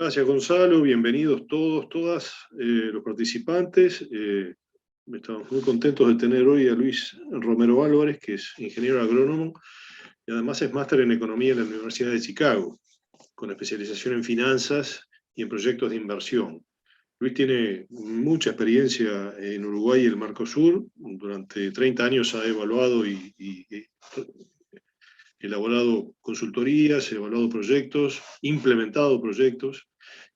Gracias, Gonzalo. Bienvenidos todos, todas los participantes. Estamos muy contentos de tener hoy a Luis Romero Álvarez, que es ingeniero agrónomo y además es máster en economía en la Universidad de Chicago, con especialización en finanzas y en proyectos de inversión. Luis tiene mucha experiencia en Uruguay y el Mercosur. Durante 30 años ha evaluado y elaborado consultorías, evaluado proyectos, implementado proyectos,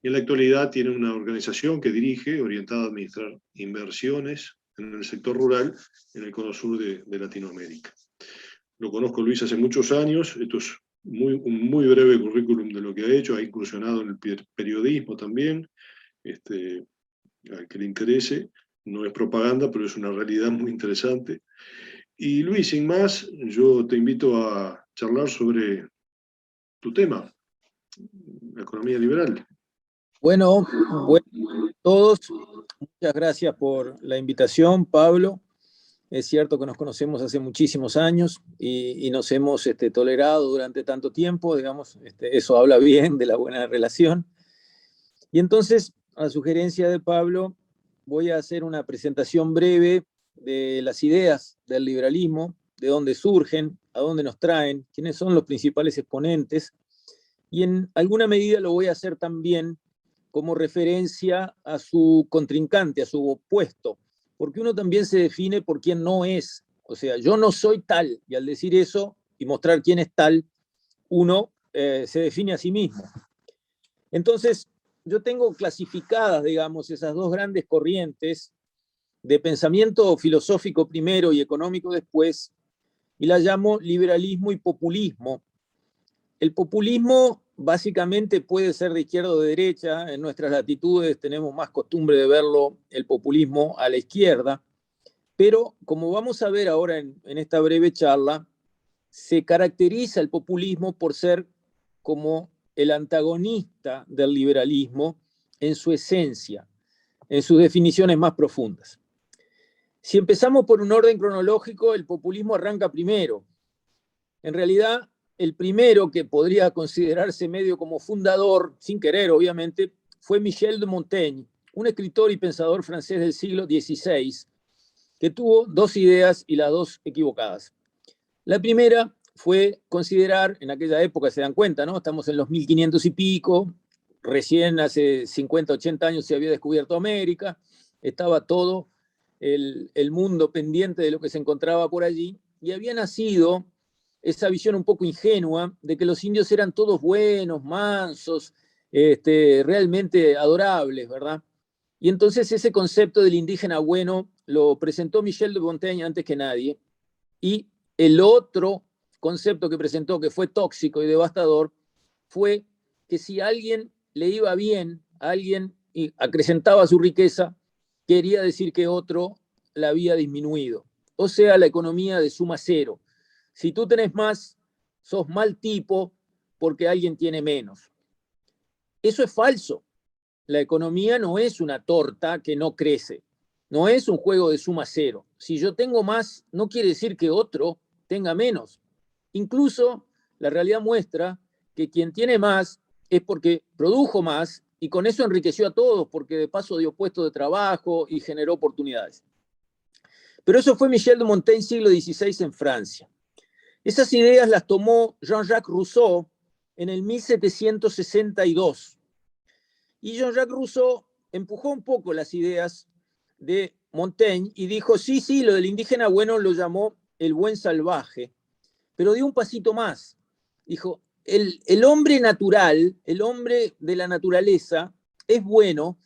y en la actualidad tiene una organización que dirige, orientada a administrar inversiones en el sector rural en el cono sur de Latinoamérica. Lo conozco, Luis, hace muchos años. Esto es un muy breve currículum de lo que ha hecho. Ha incursionado en el periodismo también, al que le interese. No es propaganda, pero es una realidad muy interesante. Y Luis, sin más, yo te invito a charlar sobre tu tema, la economía liberal. Bueno, a todos, muchas gracias por la invitación, Pablo. Es cierto que nos conocemos hace muchísimos años y nos hemos tolerado durante tanto tiempo, digamos, eso habla bien de la buena relación. Y entonces, a la sugerencia de Pablo, voy a hacer una presentación breve de las ideas del liberalismo, de dónde surgen, a dónde nos traen, quiénes son los principales exponentes, y en alguna medida lo voy a hacer también como referencia a su contrincante, a su opuesto, porque uno también se define por quién no es. O sea, yo no soy tal, y al decir eso y mostrar quién es tal, uno se define a sí mismo. Entonces, yo tengo clasificadas, digamos, esas dos grandes corrientes de pensamiento filosófico primero y económico después, y las llamo liberalismo y populismo. El populismo básicamente puede ser de izquierda o de derecha. En nuestras latitudes tenemos más costumbre de verlo, el populismo, a la izquierda. Pero como vamos a ver ahora en esta breve charla, se caracteriza el populismo por ser como el antagonista del liberalismo en su esencia, en sus definiciones más profundas. Si empezamos por un orden cronológico, el populismo arranca primero. En realidad, el primero que podría considerarse medio como fundador, sin querer obviamente, fue Michel de Montaigne, un escritor y pensador francés del siglo XVI, que tuvo dos ideas y las dos equivocadas. La primera fue considerar, en aquella época se dan cuenta, ¿no? Estamos en los 1500 y pico, recién hace 50, 80 años se había descubierto América, estaba todo el mundo pendiente de lo que se encontraba por allí, y había nacido esa visión un poco ingenua de que los indios eran todos buenos, mansos, realmente adorables, ¿verdad? Y entonces ese concepto del indígena bueno lo presentó Michel de Montaigne antes que nadie, y el otro concepto que presentó, que fue tóxico y devastador, fue que si a alguien le iba bien, a alguien acrecentaba su riqueza, quería decir que otro la había disminuido. O sea, la economía de suma cero. Si tú tenés más, sos mal tipo porque alguien tiene menos. Eso es falso. La economía no es una torta que no crece. No es un juego de suma cero. Si yo tengo más, no quiere decir que otro tenga menos. Incluso la realidad muestra que quien tiene más es porque produjo más y con eso enriqueció a todos, porque de paso dio puestos de trabajo y generó oportunidades. Pero eso fue Michel de Montaigne, siglo XVI, en Francia. Esas ideas las tomó Jean-Jacques Rousseau en el 1762. Y Jean-Jacques Rousseau empujó un poco las ideas de Montaigne y dijo, sí, lo del indígena bueno lo llamó el buen salvaje, pero dio un pasito más. Dijo, el hombre natural, el hombre de la naturaleza es bueno,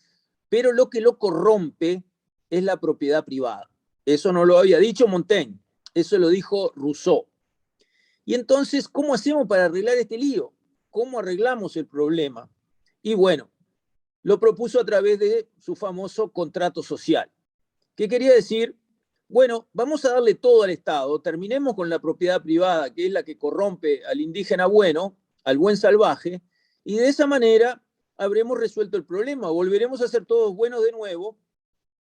pero lo que lo corrompe es la propiedad privada. Eso no lo había dicho Montaigne, eso lo dijo Rousseau. Y entonces, ¿cómo hacemos para arreglar este lío? ¿Cómo arreglamos el problema? Y bueno, lo propuso a través de su famoso contrato social. ¿Qué quería decir? Bueno, vamos a darle todo al Estado, terminemos con la propiedad privada, que es la que corrompe al indígena bueno, al buen salvaje, y de esa manera habremos resuelto el problema, volveremos a ser todos buenos de nuevo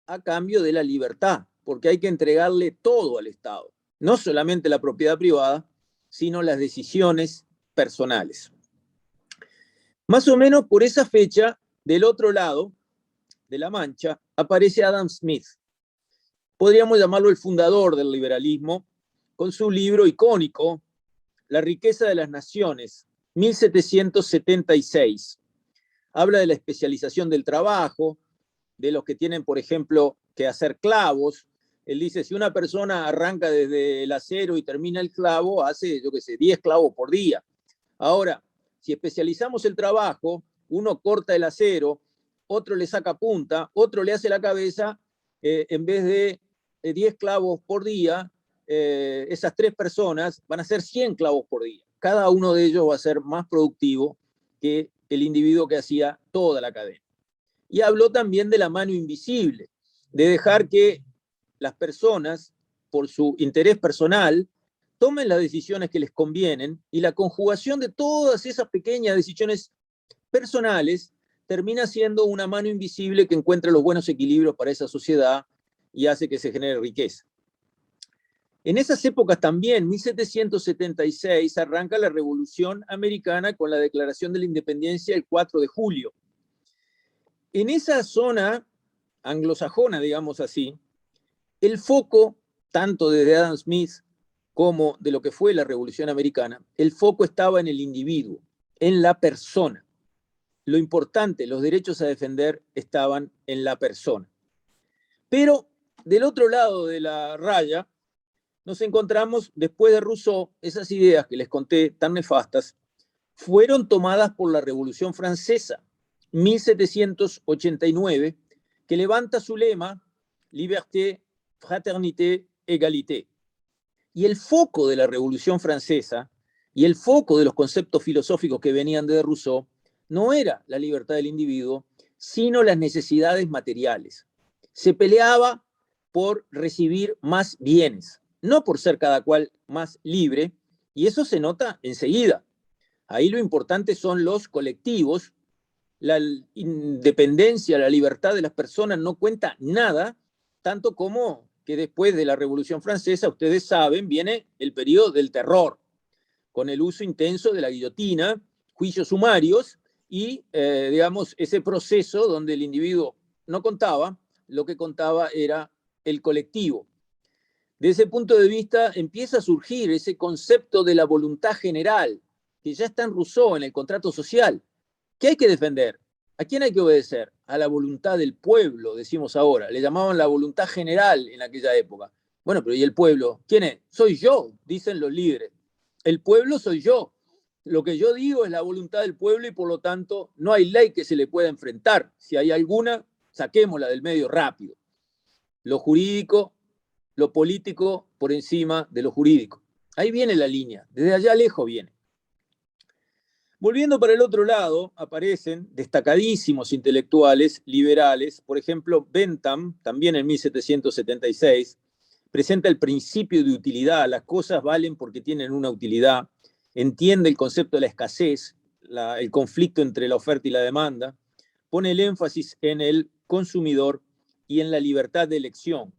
a cambio de la libertad, porque hay que entregarle todo al Estado, no solamente la propiedad privada, sino las decisiones personales. Más o menos por esa fecha, del otro lado de la Mancha, aparece Adam Smith. Podríamos llamarlo el fundador del liberalismo, con su libro icónico, La riqueza de las naciones, 1776. Habla de la especialización del trabajo, de los que tienen, por ejemplo, que hacer clavos. Él dice, si una persona arranca desde el acero y termina el clavo, hace, 10 clavos por día. Ahora, si especializamos el trabajo, uno corta el acero, otro le saca punta, otro le hace la cabeza, en vez de 10 clavos por día, esas 3 personas van a hacer 100 clavos por día. Cada uno de ellos va a ser más productivo que el individuo que hacía toda la cadena. Y habló también de la mano invisible, de dejar que las personas, por su interés personal, tomen las decisiones que les convienen, y la conjugación de todas esas pequeñas decisiones personales termina siendo una mano invisible que encuentra los buenos equilibrios para esa sociedad y hace que se genere riqueza. En esas épocas también, 1776, arranca la Revolución Americana con la Declaración de la Independencia el 4 de julio. En esa zona anglosajona, digamos así, el foco, tanto desde Adam Smith como de lo que fue la Revolución Americana, el foco estaba en el individuo, en la persona. Lo importante, los derechos a defender estaban en la persona. Pero del otro lado de la raya, nos encontramos, después de Rousseau, esas ideas que les conté tan nefastas, fueron tomadas por la Revolución Francesa, 1789, que levanta su lema, liberté, fraternité, égalité. Y el foco de la Revolución Francesa y el foco de los conceptos filosóficos que venían de Rousseau no era la libertad del individuo, sino las necesidades materiales. Se peleaba por recibir más bienes, no por ser cada cual más libre, y eso se nota enseguida. Ahí lo importante son los colectivos, la independencia, la libertad de las personas no cuenta nada, tanto como que después de la Revolución Francesa, ustedes saben, viene el periodo del terror, con el uso intenso de la guillotina, juicios sumarios y, digamos, ese proceso donde el individuo no contaba, lo que contaba era el colectivo. De ese punto de vista empieza a surgir ese concepto de la voluntad general, que ya está en Rousseau, en el contrato social. ¿Qué hay que defender? ¿A quién hay que obedecer? A la voluntad del pueblo, decimos ahora. Le llamaban la voluntad general en aquella época. Bueno, pero ¿y el pueblo? ¿Quién es? Soy yo, dicen los líderes. El pueblo soy yo. Lo que yo digo es la voluntad del pueblo y por lo tanto no hay ley que se le pueda enfrentar. Si hay alguna, saquémosla del medio rápido. Lo jurídico, lo político por encima de lo jurídico. Ahí viene la línea, desde allá lejos viene. Volviendo para el otro lado, aparecen destacadísimos intelectuales liberales, por ejemplo, Bentham, también en 1776, presenta el principio de utilidad, las cosas valen porque tienen una utilidad, entiende el concepto de la escasez, el conflicto entre la oferta y la demanda, pone el énfasis en el consumidor y en la libertad de elección.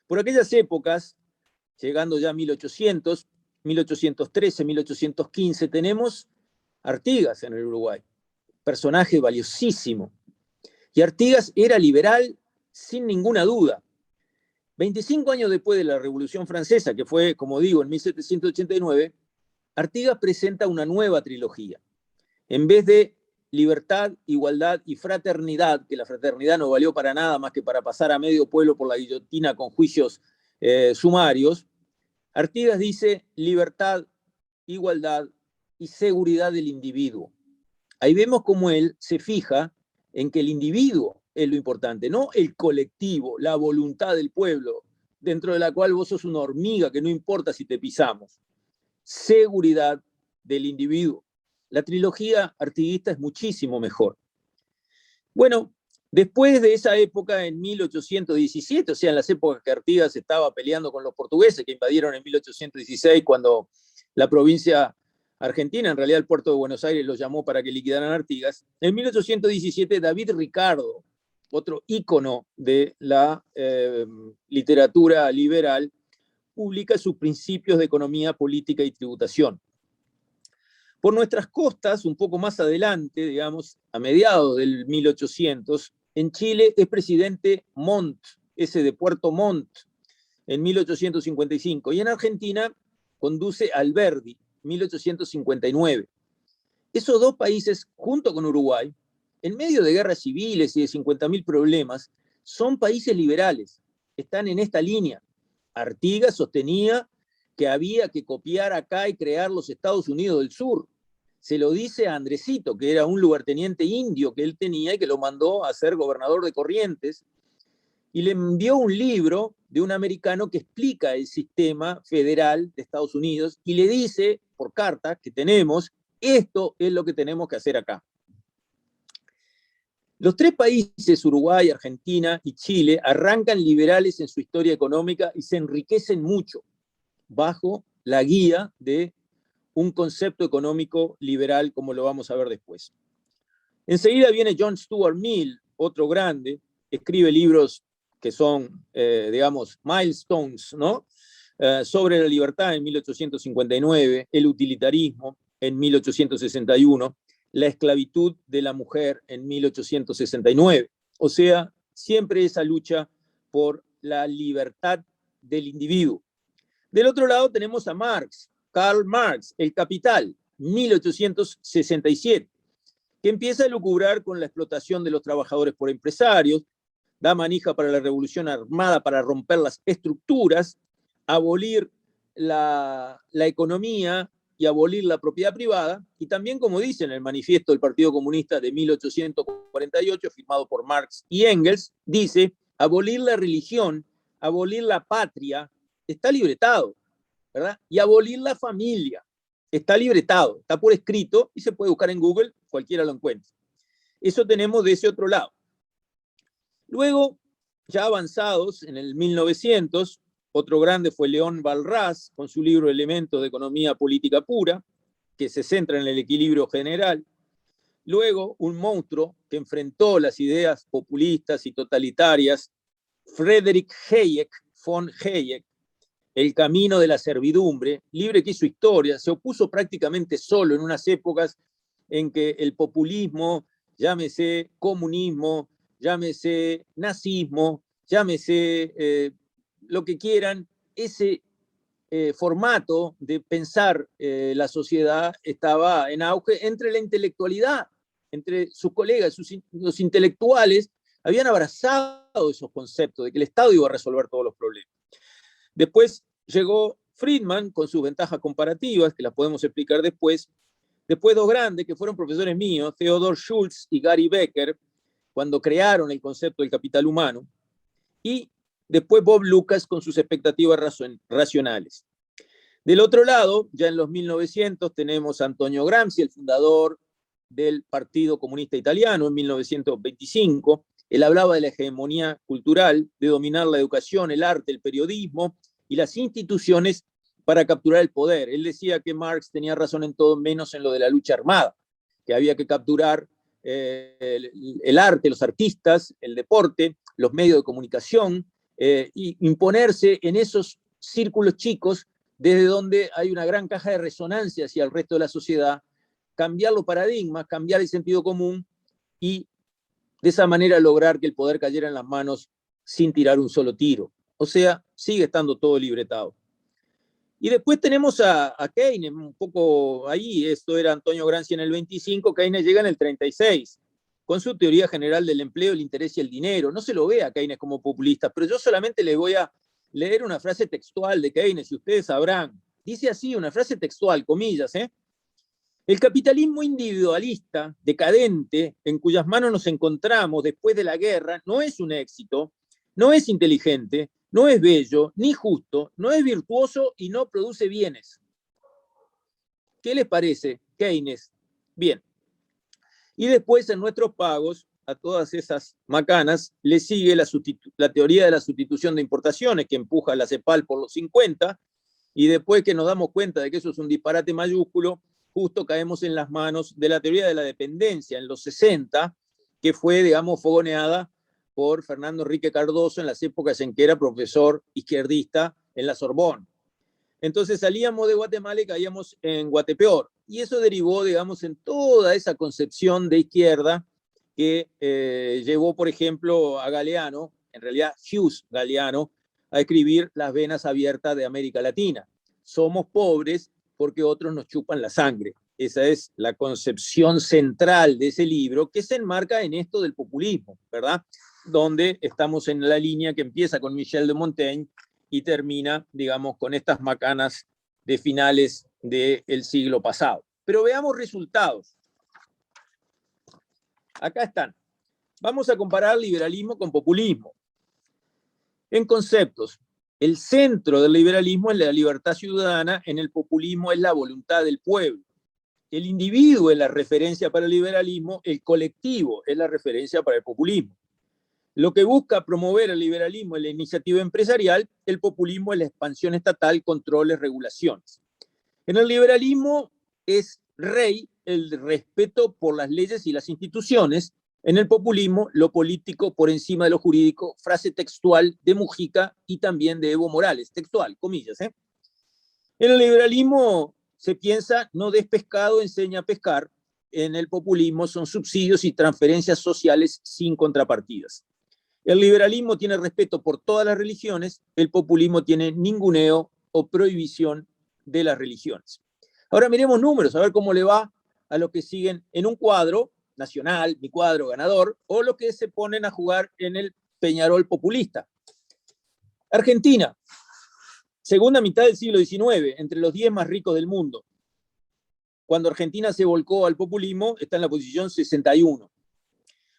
Por aquellas épocas, llegando ya a 1800, 1813, 1815, tenemos Artigas en el Uruguay, personaje valiosísimo. Y Artigas era liberal sin ninguna duda. 25 años después de la Revolución Francesa, que fue, como digo, en 1789, Artigas presenta una nueva trilogía. En vez de libertad, igualdad y fraternidad, que la fraternidad no valió para nada más que para pasar a medio pueblo por la guillotina con juicios sumarios, Artigas dice libertad, igualdad y seguridad del individuo. Ahí vemos cómo él se fija en que el individuo es lo importante, no el colectivo, la voluntad del pueblo, dentro de la cual vos sos una hormiga que no importa si te pisamos. Seguridad del individuo. La trilogía artiguista es muchísimo mejor. Bueno, después de esa época, en 1817, o sea, en las épocas que Artigas estaba peleando con los portugueses que invadieron en 1816, cuando la provincia argentina, en realidad el puerto de Buenos Aires, los llamó para que liquidaran a Artigas, en 1817 David Ricardo, otro ícono de la literatura liberal, publica sus principios de economía, política y tributación. Por nuestras costas, un poco más adelante, digamos, a mediados del 1800, en Chile es presidente Montt, ese de Puerto Montt, en 1855, y en Argentina conduce Alberdi, 1859. Esos dos países, junto con Uruguay, en medio de guerras civiles y de 50.000 problemas, son países liberales, están en esta línea. Artigas sostenía que había que copiar acá y crear los Estados Unidos del Sur. Se lo dice a Andresito, que era un lugarteniente indio que él tenía y que lo mandó a ser gobernador de Corrientes, y le envió un libro de un americano que explica el sistema federal de Estados Unidos y le dice por carta que tenemos, esto es lo que tenemos que hacer acá. Los tres países, Uruguay, Argentina y Chile, arrancan liberales en su historia económica y se enriquecen mucho bajo la guía de un concepto económico liberal, como lo vamos a ver después. Enseguida viene John Stuart Mill, otro grande, escribe libros que son, digamos, milestones, ¿no? Sobre la libertad en 1859, el utilitarismo en 1861, la esclavitud de la mujer en 1869. O sea, siempre esa lucha por la libertad del individuo. Del otro lado tenemos a Marx, Karl Marx, El Capital, 1867, que empieza a lucubrar con la explotación de los trabajadores por empresarios, da manija para la revolución armada para romper las estructuras, abolir la economía y abolir la propiedad privada, y también, como dice en el manifiesto del Partido Comunista de 1848, firmado por Marx y Engels, dice, abolir la religión, abolir la patria, está libretado, ¿verdad? Y abolir la familia, está libretado, está por escrito y se puede buscar en Google, cualquiera lo encuentra. Eso tenemos de ese otro lado. Luego, ya avanzados en el 1900, otro grande fue León Walras, con su libro Elementos de Economía Política Pura, que se centra en el equilibrio general. Luego, un monstruo que enfrentó las ideas populistas y totalitarias, Friedrich Hayek, von Hayek, El camino de la servidumbre, libre que hizo historia, se opuso prácticamente solo en unas épocas en que el populismo, llámese comunismo, llámese nazismo, llámese lo que quieran, ese formato de pensar la sociedad estaba en auge entre la intelectualidad, entre sus colegas, los intelectuales, habían abrazado esos conceptos de que el Estado iba a resolver todos los problemas. Después llegó Friedman con sus ventajas comparativas, que las podemos explicar después. Después dos grandes que fueron profesores míos, Theodor Schultz y Gary Becker, cuando crearon el concepto del capital humano. Y después Bob Lucas con sus expectativas racionales. Del otro lado, ya en los 1900, tenemos a Antonio Gramsci, el fundador del Partido Comunista Italiano en 1925. Él hablaba de la hegemonía cultural, de dominar la educación, el arte, el periodismo y las instituciones para capturar el poder. Él decía que Marx tenía razón en todo, menos en lo de la lucha armada, que había que capturar el arte, los artistas, el deporte, los medios de comunicación, y imponerse en esos círculos chicos desde donde hay una gran caja de resonancia hacia el resto de la sociedad, cambiar los paradigmas, cambiar el sentido común y de esa manera lograr que el poder cayera en las manos sin tirar un solo tiro. O sea, sigue estando todo libretado. Y después tenemos a Keynes, un poco ahí, esto era Antonio Gramsci en el 25, Keynes llega en el 36, con su teoría general del empleo, el interés y el dinero. No se lo ve a Keynes como populista, pero yo solamente le voy a leer una frase textual de Keynes, y ustedes sabrán. Dice así, una frase textual, comillas, El capitalismo individualista, decadente, en cuyas manos nos encontramos después de la guerra, no es un éxito, no es inteligente, no es bello, ni justo, no es virtuoso y no produce bienes. ¿Qué les parece, Keynes? Bien. Y después, en nuestros pagos, a todas esas macanas, le sigue la teoría de la sustitución de importaciones, que empuja a la CEPAL por los 50, y después que nos damos cuenta de que eso es un disparate mayúsculo, justo caemos en las manos de la teoría de la dependencia en los 60, que fue, digamos, fogoneada por Fernando Enrique Cardoso en las épocas en que era profesor izquierdista en la Sorbonne. Entonces salíamos de Guatemala y caíamos en Guatepeor. y eso derivó, digamos, en toda esa concepción de izquierda que llevó, por ejemplo, a Galeano, en realidad Hughes Galeano, a escribir Las venas abiertas de América Latina. Somos pobres porque otros nos chupan la sangre. Esa es la concepción central de ese libro, que se enmarca en esto del populismo, ¿verdad? Donde estamos en la línea que empieza con Michel de Montaigne y termina, digamos, con estas macanas de finales del siglo pasado. Pero veamos resultados. Acá están. Vamos a comparar liberalismo con populismo. En conceptos, el centro del liberalismo es la libertad ciudadana, en el populismo es la voluntad del pueblo. El individuo es la referencia para el liberalismo, el colectivo es la referencia para el populismo. Lo que busca promover el liberalismo es la iniciativa empresarial, el populismo es la expansión estatal, controles, regulaciones. En el liberalismo es rey el respeto por las leyes y las instituciones. En el populismo, lo político por encima de lo jurídico, frase textual de Mujica y también de Evo Morales, textual, comillas. En el liberalismo se piensa, no des pescado, enseña a pescar. En el populismo son subsidios y transferencias sociales sin contrapartidas. El liberalismo tiene respeto por todas las religiones, el populismo tiene ninguneo o prohibición de las religiones. Ahora miremos números, a ver cómo le va a los que siguen en un cuadro nacional, mi cuadro ganador, o los que se ponen a jugar en el Peñarol populista. Argentina, segunda mitad del siglo XIX, entre los 10 más ricos del mundo. Cuando Argentina se volcó al populismo, está en la posición 61.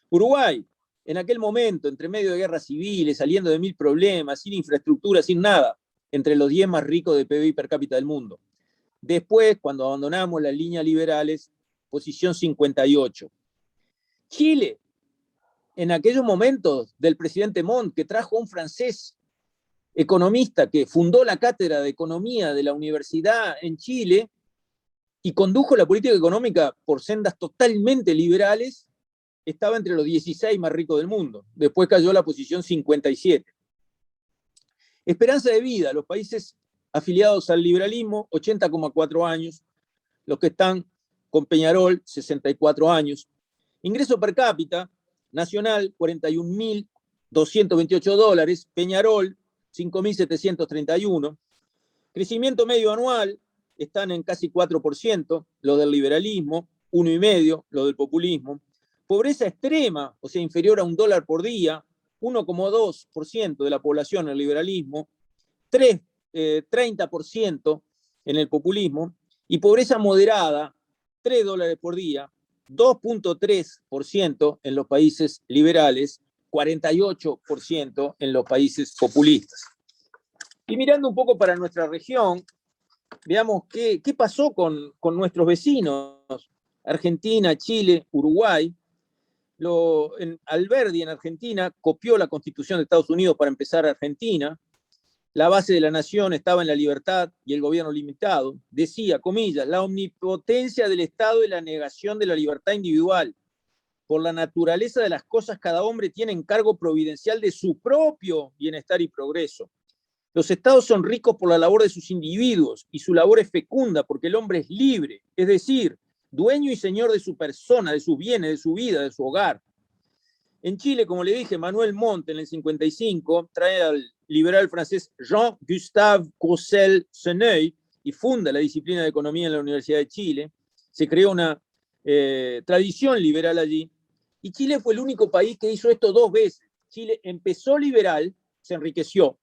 Uruguay, en aquel momento, entre medio de guerras civiles, saliendo de 1000 problemas, sin infraestructura, sin nada, entre los 10 más ricos de PBI per cápita del mundo. Después, cuando abandonamos las líneas liberales, posición 58. Chile, en aquellos momentos del presidente Montt, que trajo a un francés economista que fundó la cátedra de economía de la universidad en Chile y condujo la política económica por sendas totalmente liberales, estaba entre los 16 más ricos del mundo. Después cayó a la posición 57. Esperanza de vida, los países afiliados al liberalismo, 80,4 años. Los que están con Peñarol, 64 años. Ingreso per cápita nacional, $41.228. Peñarol, 5.731. Crecimiento medio anual, están en casi 4%, lo del liberalismo, 1,5%, lo del populismo. Pobreza extrema, o sea, inferior a $1 por día, 1,2% de la población en el liberalismo, 30% en el populismo, y pobreza moderada, $3 por día, 2,3% en los países liberales, 48% en los países populistas. Y mirando un poco para nuestra región, veamos qué pasó con nuestros vecinos, Argentina, Chile, Uruguay. Alberdi en Argentina copió la Constitución de Estados Unidos para empezar a Argentina. La base de la nación estaba en la libertad y el gobierno limitado. Decía, comillas, la omnipotencia del Estado y la negación de la libertad individual. Por la naturaleza de las cosas, cada hombre tiene encargo providencial de su propio bienestar y progreso. Los estados son ricos por la labor de sus individuos y su labor es fecunda porque el hombre es libre, es decir, dueño y señor de su persona, de sus bienes, de su vida, de su hogar. En Chile, como le dije, Manuel Montt en el 55 trae al liberal francés Jean-Gustave Courcelles-Seneuil y funda la disciplina de economía en la Universidad de Chile. Se creó una tradición liberal allí. Y Chile fue el único país que hizo esto 2 veces. Chile empezó liberal, se enriqueció,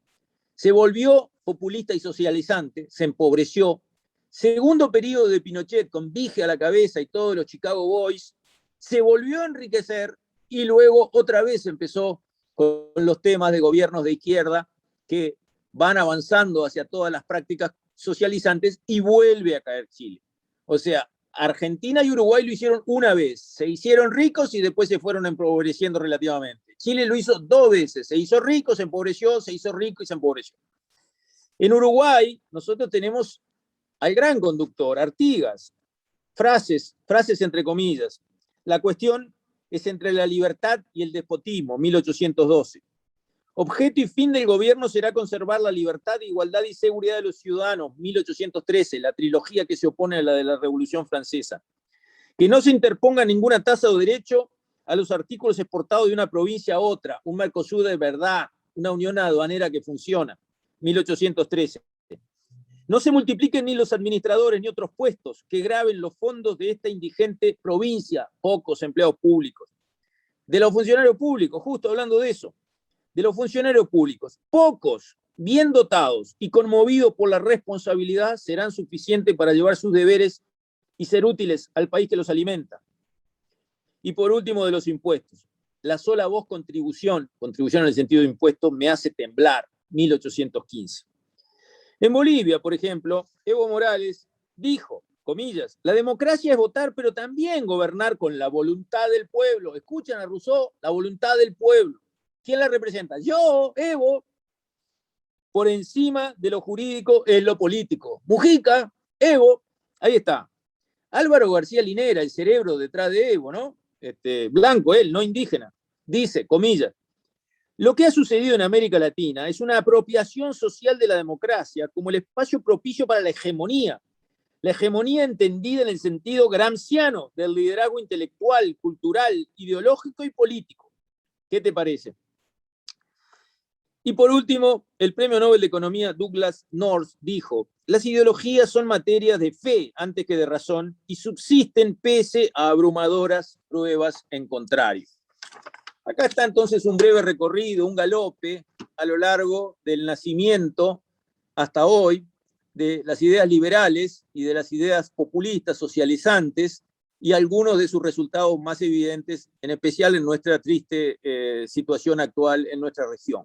se volvió populista y socializante, se empobreció. Segundo periodo de Pinochet, con Vige a la cabeza y todos los Chicago Boys, se volvió a enriquecer y luego otra vez empezó con los temas de gobiernos de izquierda que van avanzando hacia todas las prácticas socializantes y vuelve a caer Chile. O sea, Argentina y Uruguay lo hicieron una vez, se hicieron ricos y después se fueron empobreciendo relativamente. Chile lo hizo 2 veces, se hizo rico, se empobreció, se hizo rico y se empobreció. En Uruguay nosotros tenemos al gran conductor, Artigas, frases entre comillas. La cuestión es entre la libertad y el despotismo, 1812. Objeto y fin del gobierno será conservar la libertad, igualdad y seguridad de los ciudadanos, 1813, la trilogía que se opone a la de la Revolución Francesa. Que no se interponga ninguna tasa o derecho a los artículos exportados de una provincia a otra, un Mercosur de verdad, una unión aduanera que funciona, 1813. No se multipliquen ni los administradores ni otros puestos que graben los fondos de esta indigente provincia, pocos empleados públicos. De los funcionarios públicos, justo hablando de eso, de los funcionarios públicos, pocos, bien dotados y conmovidos por la responsabilidad serán suficientes para llevar sus deberes y ser útiles al país que los alimenta. Y por último, de los impuestos. La sola voz contribución en el sentido de impuestos, me hace temblar, 1815. En Bolivia, por ejemplo, Evo Morales dijo, comillas, la democracia es votar, pero también gobernar con la voluntad del pueblo. Escuchan a Rousseau, la voluntad del pueblo. ¿Quién la representa? Yo, Evo. Por encima de lo jurídico es lo político. Mujica, Evo, ahí está. Álvaro García Linera, el cerebro detrás de Evo, ¿no? Blanco él, no indígena. Dice, comillas, lo que ha sucedido en América Latina es una apropiación social de la democracia como el espacio propicio para la hegemonía entendida en el sentido gramsciano del liderazgo intelectual, cultural, ideológico y político. ¿Qué te parece? Y por último, el premio Nobel de Economía Douglas North dijo, las ideologías son materias de fe antes que de razón y subsisten pese a abrumadoras pruebas en contrario. Acá está entonces un breve recorrido, un galope a lo largo del nacimiento hasta hoy de las ideas liberales y de las ideas populistas, socializantes, y algunos de sus resultados más evidentes, en especial en nuestra triste situación actual en nuestra región.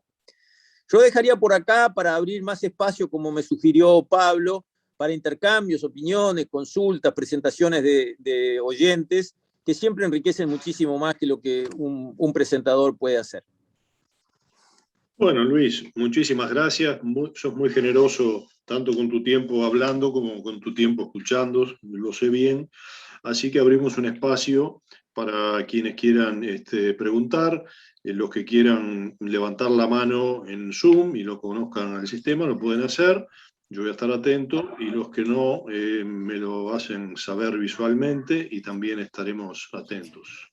Yo dejaría por acá para abrir más espacio, como me sugirió Pablo, para intercambios, opiniones, consultas, presentaciones de oyentes, que siempre enriquecen muchísimo más que lo que un presentador puede hacer. Bueno, Luis, muchísimas gracias. Sos muy generoso tanto con tu tiempo hablando como con tu tiempo escuchando, lo sé bien. Así que abrimos un espacio para quienes quieran preguntar. Los que quieran levantar la mano en Zoom y lo conozcan al sistema, lo pueden hacer. Yo voy a estar atento y los que no, me lo hacen saber visualmente y también estaremos atentos.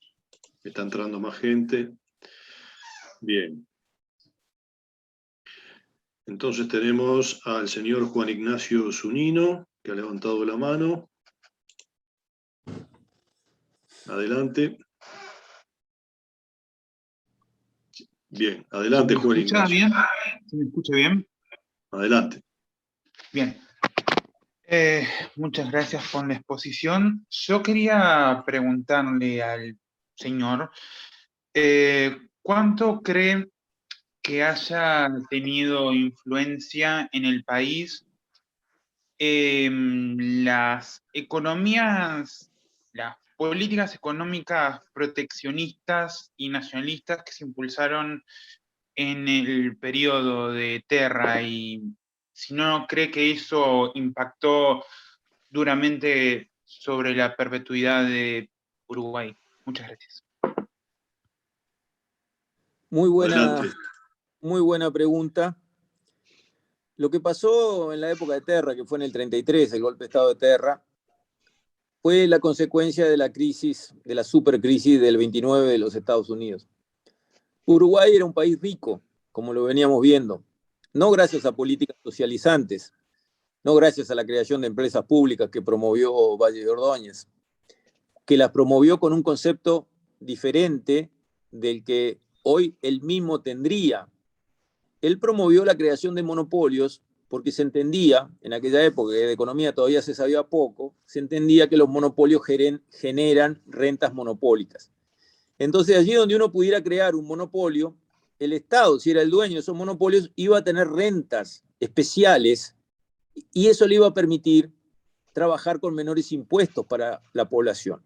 Está entrando más gente. Bien. Entonces tenemos al señor Juan Ignacio Zunino, que ha levantado la mano. Adelante. Bien, adelante, Juan Ignacio. Bien? ¿Se me escucha bien? Adelante. Bien. Muchas gracias por la exposición. Yo quería preguntarle al señor, ¿cuánto cree que haya tenido influencia en el país las economías, las políticas económicas proteccionistas y nacionalistas que se impulsaron en el periodo de Terra, y si no cree que eso impactó duramente sobre la perpetuidad de Uruguay? Muchas gracias. Muy buena pregunta. Lo que pasó en la época de Terra, que fue en el 33, el golpe de Estado de Terra, fue la consecuencia de la crisis, de la supercrisis del 29 de los Estados Unidos. Uruguay era un país rico, como lo veníamos viendo, no gracias a políticas socializantes, no gracias a la creación de empresas públicas que promovió Valle de Ordóñez, que las promovió con un concepto diferente del que hoy él mismo tendría. Él promovió la creación de monopolios porque se entendía, en aquella época que de economía todavía se sabía poco, se entendía que los monopolios generan rentas monopólicas. Entonces, allí donde uno pudiera crear un monopolio, el Estado, si era el dueño de esos monopolios, iba a tener rentas especiales y eso le iba a permitir trabajar con menores impuestos para la población.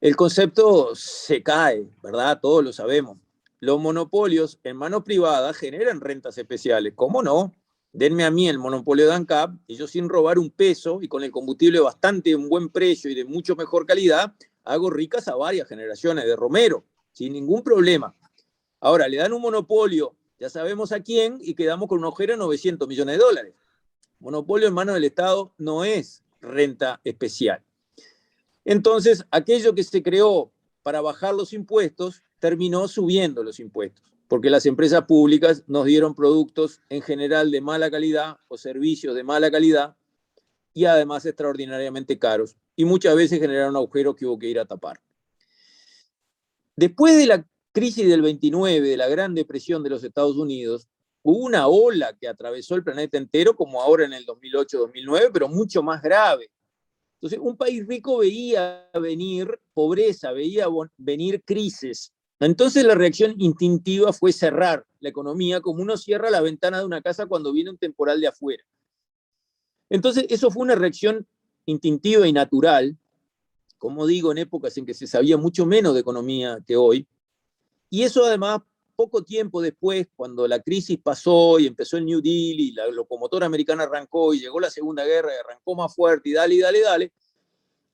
El concepto se cae, ¿verdad? Todos lo sabemos. Los monopolios en manos privadas generan rentas especiales. ¿Cómo no? Denme a mí el monopolio de ANCAP y yo, sin robar un peso y con el combustible bastante un buen precio y de mucho mejor calidad, hago ricas a varias generaciones de Romero, sin ningún problema. Ahora, le dan un monopolio ya sabemos a quién, y quedamos con un agujero de 900 millones de dólares. Monopolio en manos del Estado no es renta especial. Entonces, aquello que se creó para bajar los impuestos terminó subiendo los impuestos, porque las empresas públicas nos dieron productos en general de mala calidad o servicios de mala calidad y además extraordinariamente caros, y muchas veces generaron agujeros que hubo que ir a tapar. Después de la crisis del 29, de la Gran Depresión de los Estados Unidos, hubo una ola que atravesó el planeta entero, como ahora en el 2008-2009, pero mucho más grave. Entonces, un país rico veía venir pobreza, veía venir crisis. Entonces, la reacción instintiva fue cerrar la economía, como uno cierra la ventana de una casa cuando viene un temporal de afuera. Entonces, eso fue una reacción instintiva y natural, como digo, en épocas en que se sabía mucho menos de economía que hoy. Y eso además, poco tiempo después, cuando la crisis pasó y empezó el New Deal y la locomotora americana arrancó y llegó la Segunda Guerra y arrancó más fuerte y dale,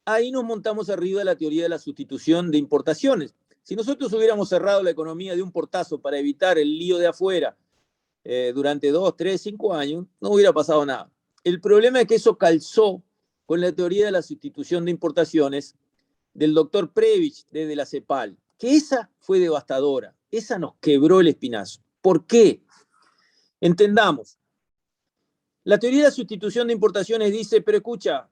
ahí nos montamos arriba de la teoría de la sustitución de importaciones. Si nosotros hubiéramos cerrado la economía de un portazo para evitar el lío de afuera durante 2, 3, 5 años, no hubiera pasado nada. El problema es que eso calzó con la teoría de la sustitución de importaciones del doctor Prebisch desde la CEPAL, que esa fue devastadora, esa nos quebró el espinazo. ¿Por qué? Entendamos. La teoría de la sustitución de importaciones dice, pero escucha,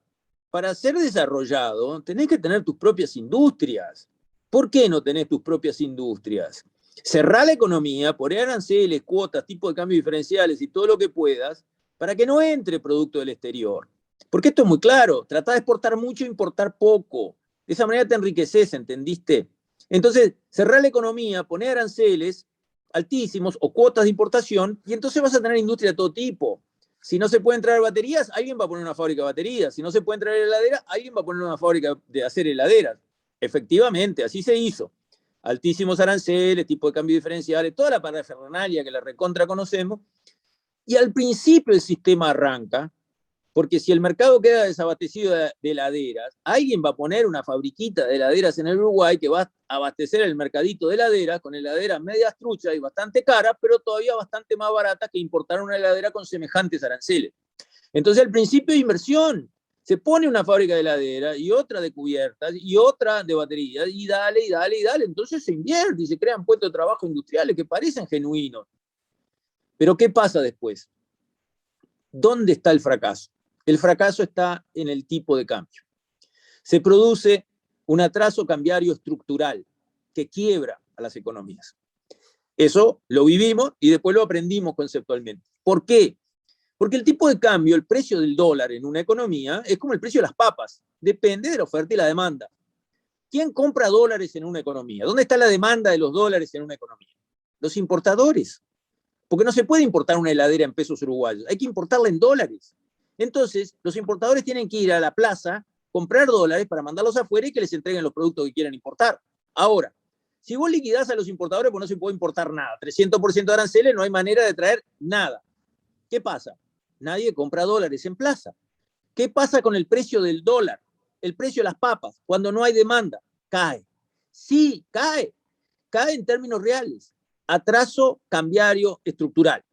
para ser desarrollado tenés que tener tus propias industrias. ¿Por qué no tenés tus propias industrias? Cerrá la economía, poner aranceles, cuotas, tipos de cambio diferenciales y todo lo que puedas para que no entre producto del exterior. Porque esto es muy claro, tratá de exportar mucho e importar poco. De esa manera te enriqueces, ¿entendiste? Entonces, cerrá la economía, poner aranceles altísimos o cuotas de importación y entonces vas a tener industria de todo tipo. Si no se pueden traer baterías, alguien va a poner una fábrica de baterías. Si no se pueden traer heladeras, alguien va a poner una fábrica de hacer heladeras. Efectivamente, así se hizo. Altísimos aranceles, tipo de cambio diferenciales, toda la parafernalia que la recontra conocemos. Y al principio el sistema arranca, porque si el mercado queda desabastecido de heladeras, alguien va a poner una fabriquita de heladeras en el Uruguay que va a abastecer el mercadito de heladeras con heladeras medias truchas y bastante caras, pero todavía bastante más baratas que importar una heladera con semejantes aranceles. Entonces, al principio de inversión, se pone una fábrica de heladeras y otra de cubiertas y otra de baterías y dale. Entonces se invierte y se crean puestos de trabajo industriales que parecen genuinos. Pero ¿qué pasa después? ¿Dónde está el fracaso? El fracaso está en el tipo de cambio. Se produce un atraso cambiario estructural que quiebra a las economías. Eso lo vivimos y después lo aprendimos conceptualmente. ¿Por qué? Porque el tipo de cambio, el precio del dólar en una economía, es como el precio de las papas. Depende de la oferta y la demanda. ¿Quién compra dólares en una economía? ¿Dónde está la demanda de los dólares en una economía? Los importadores. Porque no se puede importar una heladera en pesos uruguayos, hay que importarla en dólares. Entonces, los importadores tienen que ir a la plaza, comprar dólares para mandarlos afuera y que les entreguen los productos que quieran importar. Ahora, si vos liquidás a los importadores, pues no se puede importar nada. 300% de aranceles, no hay manera de traer nada. ¿Qué pasa? Nadie compra dólares en plaza. ¿Qué pasa con el precio del dólar? El precio de las papas, cuando no hay demanda, cae. Sí, cae. Cae en términos reales. Atraso cambiario estructural.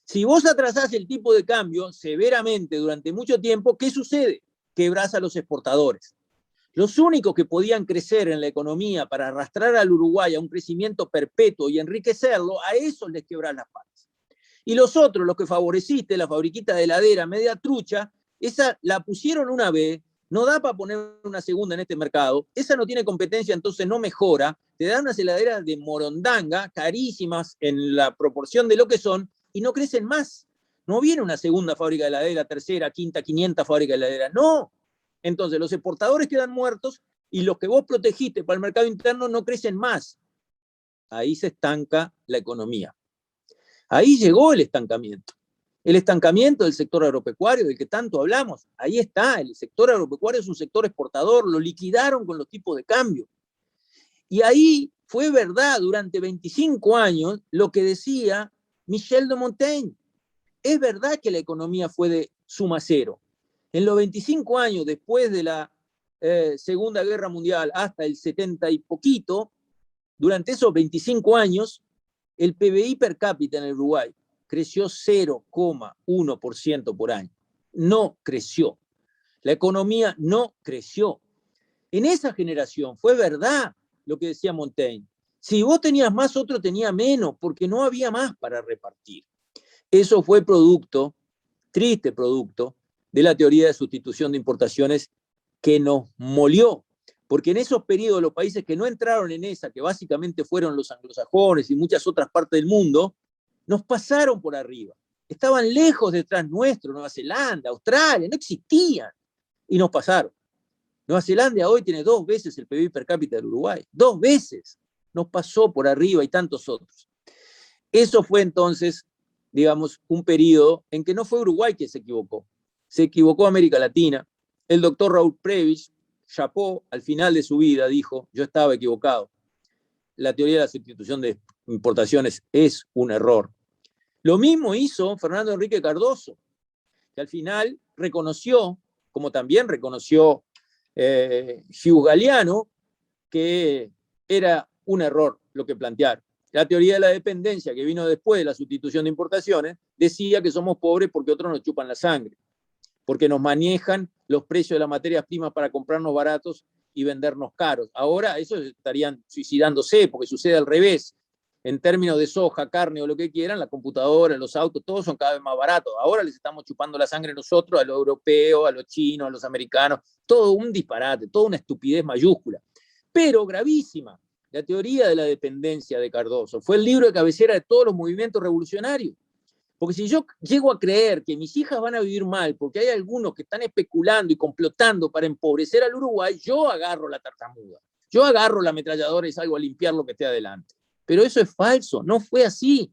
Si vos atrasás el tipo de cambio severamente durante mucho tiempo, ¿qué sucede? Quebrás a los exportadores. Los únicos que podían crecer en la economía para arrastrar al Uruguay a un crecimiento perpetuo y enriquecerlo, a esos les quebrás las patas. Y los otros, los que favoreciste, la fabriquita de heladera media trucha, esa la pusieron una vez, no da para poner una segunda en este mercado, esa no tiene competencia, entonces no mejora, te dan unas heladeras de morondanga, carísimas en la proporción de lo que son, y no crecen más. No viene una segunda fábrica de heladera, tercera, quinta, 500 fábricas de heladera, no. Entonces los exportadores quedan muertos y los que vos protegiste para el mercado interno no crecen más. Ahí se estanca la economía. Ahí llegó el estancamiento. El estancamiento del sector agropecuario, del que tanto hablamos, ahí está. El sector agropecuario es un sector exportador, lo liquidaron con los tipos de cambio. Y ahí fue verdad durante 25 años lo que decía Michel de Montaigne. Es verdad que la economía fue de suma cero. En los 25 años después de la Segunda Guerra Mundial hasta el 70 y poquito, durante esos 25 años, El PBI per cápita en el Uruguay creció 0,1% por año. No creció. La economía no creció. En esa generación fue verdad lo que decía Montaigne. Si vos tenías más, otro tenía menos, porque no había más para repartir. Eso fue producto, triste producto, de la teoría de sustitución de importaciones que nos molió. Porque en esos periodos los países que no entraron en esa, que básicamente fueron los anglosajones y muchas otras partes del mundo, nos pasaron por arriba. Estaban lejos detrás nuestro, Nueva Zelanda, Australia, no existían. Y nos pasaron. Nueva Zelanda hoy tiene 2 veces el PIB per cápita del Uruguay. 2 veces. Nos pasó por arriba y tantos otros. Eso fue entonces, digamos, un periodo en que no fue Uruguay que se equivocó América Latina. El doctor Raúl Prebisch, chapó, al final de su vida dijo, yo estaba equivocado. La teoría de la sustitución de importaciones es un error. Lo mismo hizo Fernando Enrique Cardoso, que al final reconoció, como también reconoció Hugh Galiano, que era un error lo que plantearon. La teoría de la dependencia, que vino después de la sustitución de importaciones, decía que somos pobres porque otros nos chupan la sangre, porque nos manejan los precios de las materias primas para comprarnos baratos y vendernos caros. Ahora esos estarían suicidándose, porque sucede al revés. En términos de soja, carne o lo que quieran, la computadora, los autos, todos son cada vez más baratos. Ahora les estamos chupando la sangre nosotros, a los europeos, a los chinos, a los americanos. Todo un disparate, toda una estupidez mayúscula. Pero gravísima. La teoría de la dependencia de Cardoso fue el libro de cabecera de todos los movimientos revolucionarios. Porque si yo llego a creer que mis hijas van a vivir mal porque hay algunos que están especulando y complotando para empobrecer al Uruguay, yo agarro la tartamuda, yo agarro la ametralladora y salgo a limpiar lo que esté adelante. Pero eso es falso, no fue así.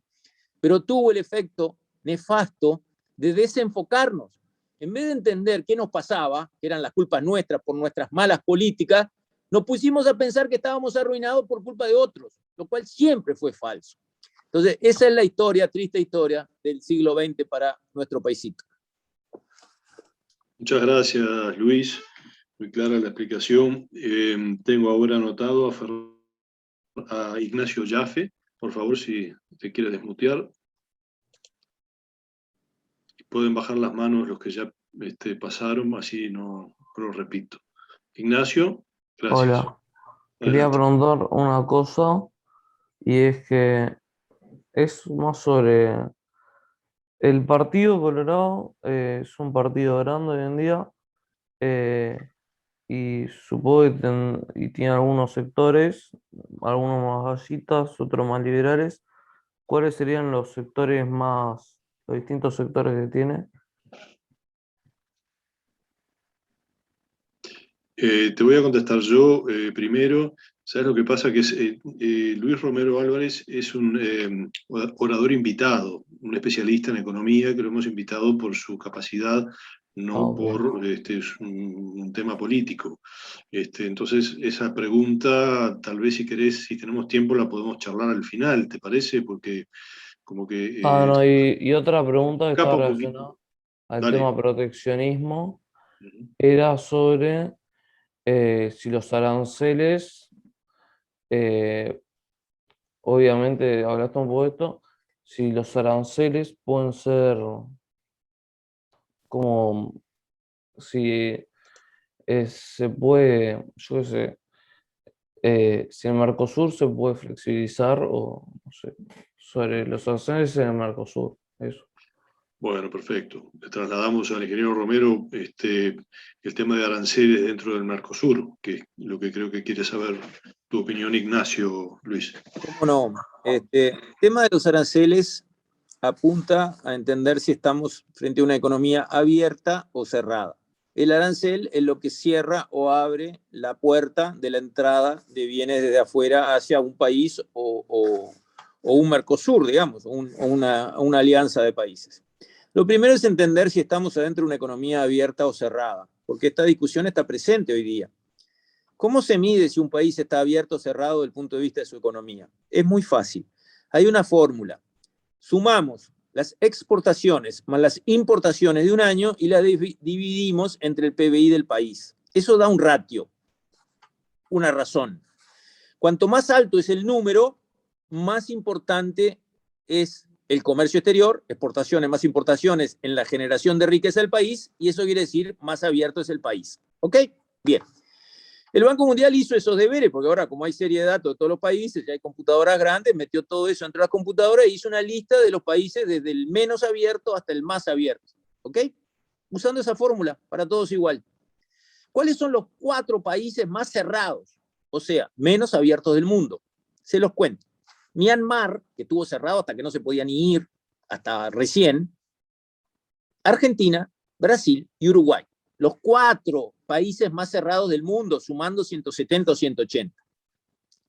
Pero tuvo el efecto nefasto de desenfocarnos. En vez de entender qué nos pasaba, que eran las culpas nuestras por nuestras malas políticas, nos pusimos a pensar que estábamos arruinados por culpa de otros, lo cual siempre fue falso. Entonces, esa es la historia, triste historia del siglo XX para nuestro paisito. Muchas gracias, Luis. Muy clara la explicación. Tengo ahora anotado a Ignacio Jaffe. Por favor, si te quieres desmutear. Pueden bajar las manos los que ya pasaron, así no lo repito. Ignacio, gracias. Hola, quería preguntar una cosa, y es que es más sobre el Partido Colorado. Es un partido grande hoy en día, y supongo que tiene algunos sectores, algunos más gallitas, otros más liberales. ¿Cuáles serían los sectores los distintos sectores que tiene? Te voy a contestar yo primero. ¿Sabes lo que pasa? Que Luis Romero Álvarez es un orador invitado, un especialista en economía que lo hemos invitado por su capacidad, no por un tema político. Entonces, esa pregunta, tal vez si querés, si tenemos tiempo, la podemos charlar al final, ¿te parece? Porque como que... No, y otra pregunta que escapa estaba un relacionada poquito. al Dale. tema proteccionismo era sobre si los aranceles, obviamente hablaste un poco de esto, si los aranceles pueden ser como, si se puede, yo qué sé, si el Mercosur se puede flexibilizar, o no sé, sobre los aranceles en el Mercosur, eso. Bueno, perfecto. Le trasladamos al ingeniero Romero el tema de aranceles dentro del Mercosur, que es lo que creo que quiere saber tu opinión, Ignacio, Luis. ¿Cómo no? El tema de los aranceles apunta a entender si estamos frente a una economía abierta o cerrada. El arancel es lo que cierra o abre la puerta de la entrada de bienes desde afuera hacia un país o un Mercosur, digamos, o una alianza de países. Lo primero es entender si estamos adentro de una economía abierta o cerrada, porque esta discusión está presente hoy día. ¿Cómo se mide si un país está abierto o cerrado desde el punto de vista de su economía? Es muy fácil. Hay una fórmula. Sumamos las exportaciones más las importaciones de un año y las dividimos entre el PBI del país. Eso da un ratio, una razón. Cuanto más alto es el número, más importante es el comercio exterior, exportaciones más importaciones en la generación de riqueza del país, y eso quiere decir más abierto es el país. ¿Ok? Bien. El Banco Mundial hizo esos deberes, porque ahora como hay serie de datos de todos los países, ya hay computadoras grandes, metió todo eso entre las computadoras e hizo una lista de los países desde el menos abierto hasta el más abierto. ¿Ok? Usando esa fórmula, para todos igual. ¿Cuáles son los 4 países más cerrados? O sea, menos abiertos del mundo. Se los cuento. Myanmar, que estuvo cerrado hasta que no se podía ni ir, hasta recién. Argentina, Brasil y Uruguay. Los 4 países más cerrados del mundo, sumando 170 o 180.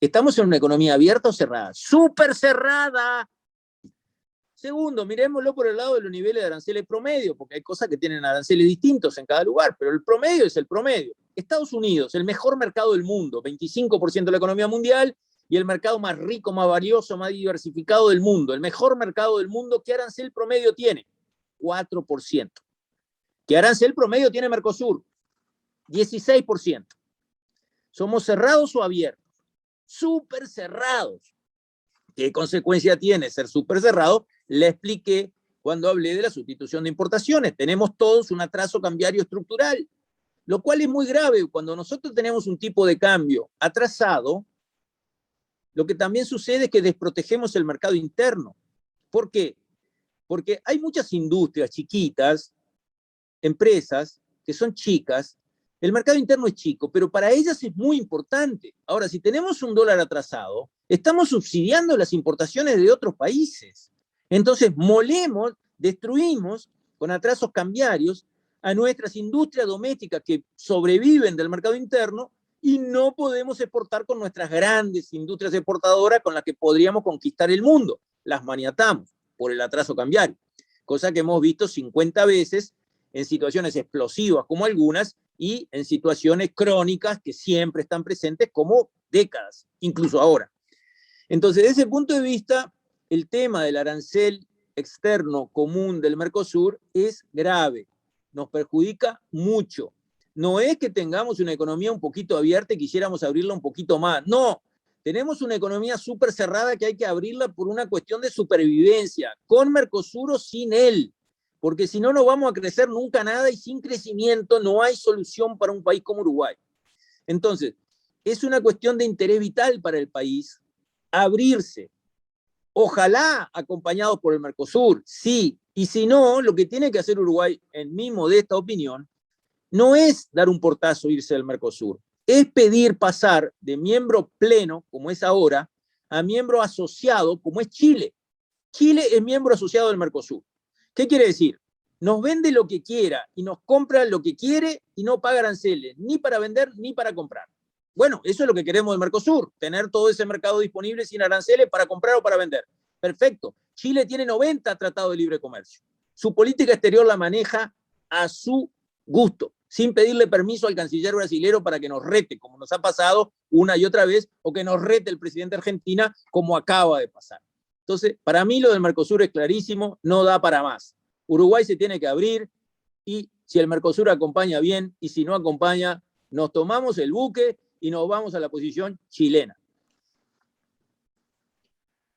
¿Estamos en una economía abierta o cerrada? ¡Súper cerrada! Segundo, miremoslo por el lado de los niveles de aranceles promedio, porque hay cosas que tienen aranceles distintos en cada lugar, pero el promedio es el promedio. Estados Unidos, el mejor mercado del mundo, 25% de la economía mundial y el mercado más rico, más valioso, más diversificado del mundo. El mejor mercado del mundo, ¿qué arancel promedio tiene? 4%. ¿Qué arancel promedio tiene Mercosur? 16%. ¿Somos cerrados o abiertos? Súper cerrados. ¿Qué consecuencia tiene ser súper cerrado? Le expliqué cuando hablé de la sustitución de importaciones. Tenemos todos un atraso cambiario estructural, lo cual es muy grave. Cuando nosotros tenemos un tipo de cambio atrasado, lo que también sucede es que desprotegemos el mercado interno. ¿Por qué? Porque hay muchas industrias chiquitas, empresas que son chicas, el mercado interno es chico, pero para ellas es muy importante. Ahora, si tenemos un dólar atrasado, estamos subsidiando las importaciones de otros países. Entonces, molemos, destruimos con atrasos cambiarios a nuestras industrias domésticas que sobreviven del mercado interno y no podemos exportar con nuestras grandes industrias exportadoras con las que podríamos conquistar el mundo. Las maniatamos por el atraso cambiario, cosa que hemos visto 50 veces en situaciones explosivas como algunas y en situaciones crónicas que siempre están presentes como décadas, incluso ahora. Entonces, desde ese punto de vista, el tema del arancel externo común del Mercosur es grave, nos perjudica mucho. No es que tengamos una economía un poquito abierta y quisiéramos abrirla un poquito más, no. Tenemos una economía súper cerrada que hay que abrirla por una cuestión de supervivencia, con Mercosur o sin él, porque si no, no vamos a crecer nunca nada y sin crecimiento no hay solución para un país como Uruguay. Entonces, es una cuestión de interés vital para el país abrirse, ojalá acompañados por el Mercosur, sí, y si no, lo que tiene que hacer Uruguay, en mi modesta opinión, no es dar un portazo e irse del Mercosur, es pedir pasar de miembro pleno, como es ahora, a miembro asociado, como es Chile. Chile es miembro asociado del Mercosur. ¿Qué quiere decir? Nos vende lo que quiera y nos compra lo que quiere y no paga aranceles, ni para vender ni para comprar. Bueno, eso es lo que queremos del Mercosur, tener todo ese mercado disponible sin aranceles para comprar o para vender. Perfecto. Chile tiene 90 tratados de libre comercio. Su política exterior la maneja a su gusto, sin pedirle permiso al canciller brasilero para que nos rete, como nos ha pasado una y otra vez, o que nos rete el presidente de Argentina, como acaba de pasar. Entonces, para mí lo del Mercosur es clarísimo, no da para más. Uruguay se tiene que abrir y si el Mercosur acompaña bien y si no acompaña, nos tomamos el buque y nos vamos a la posición chilena.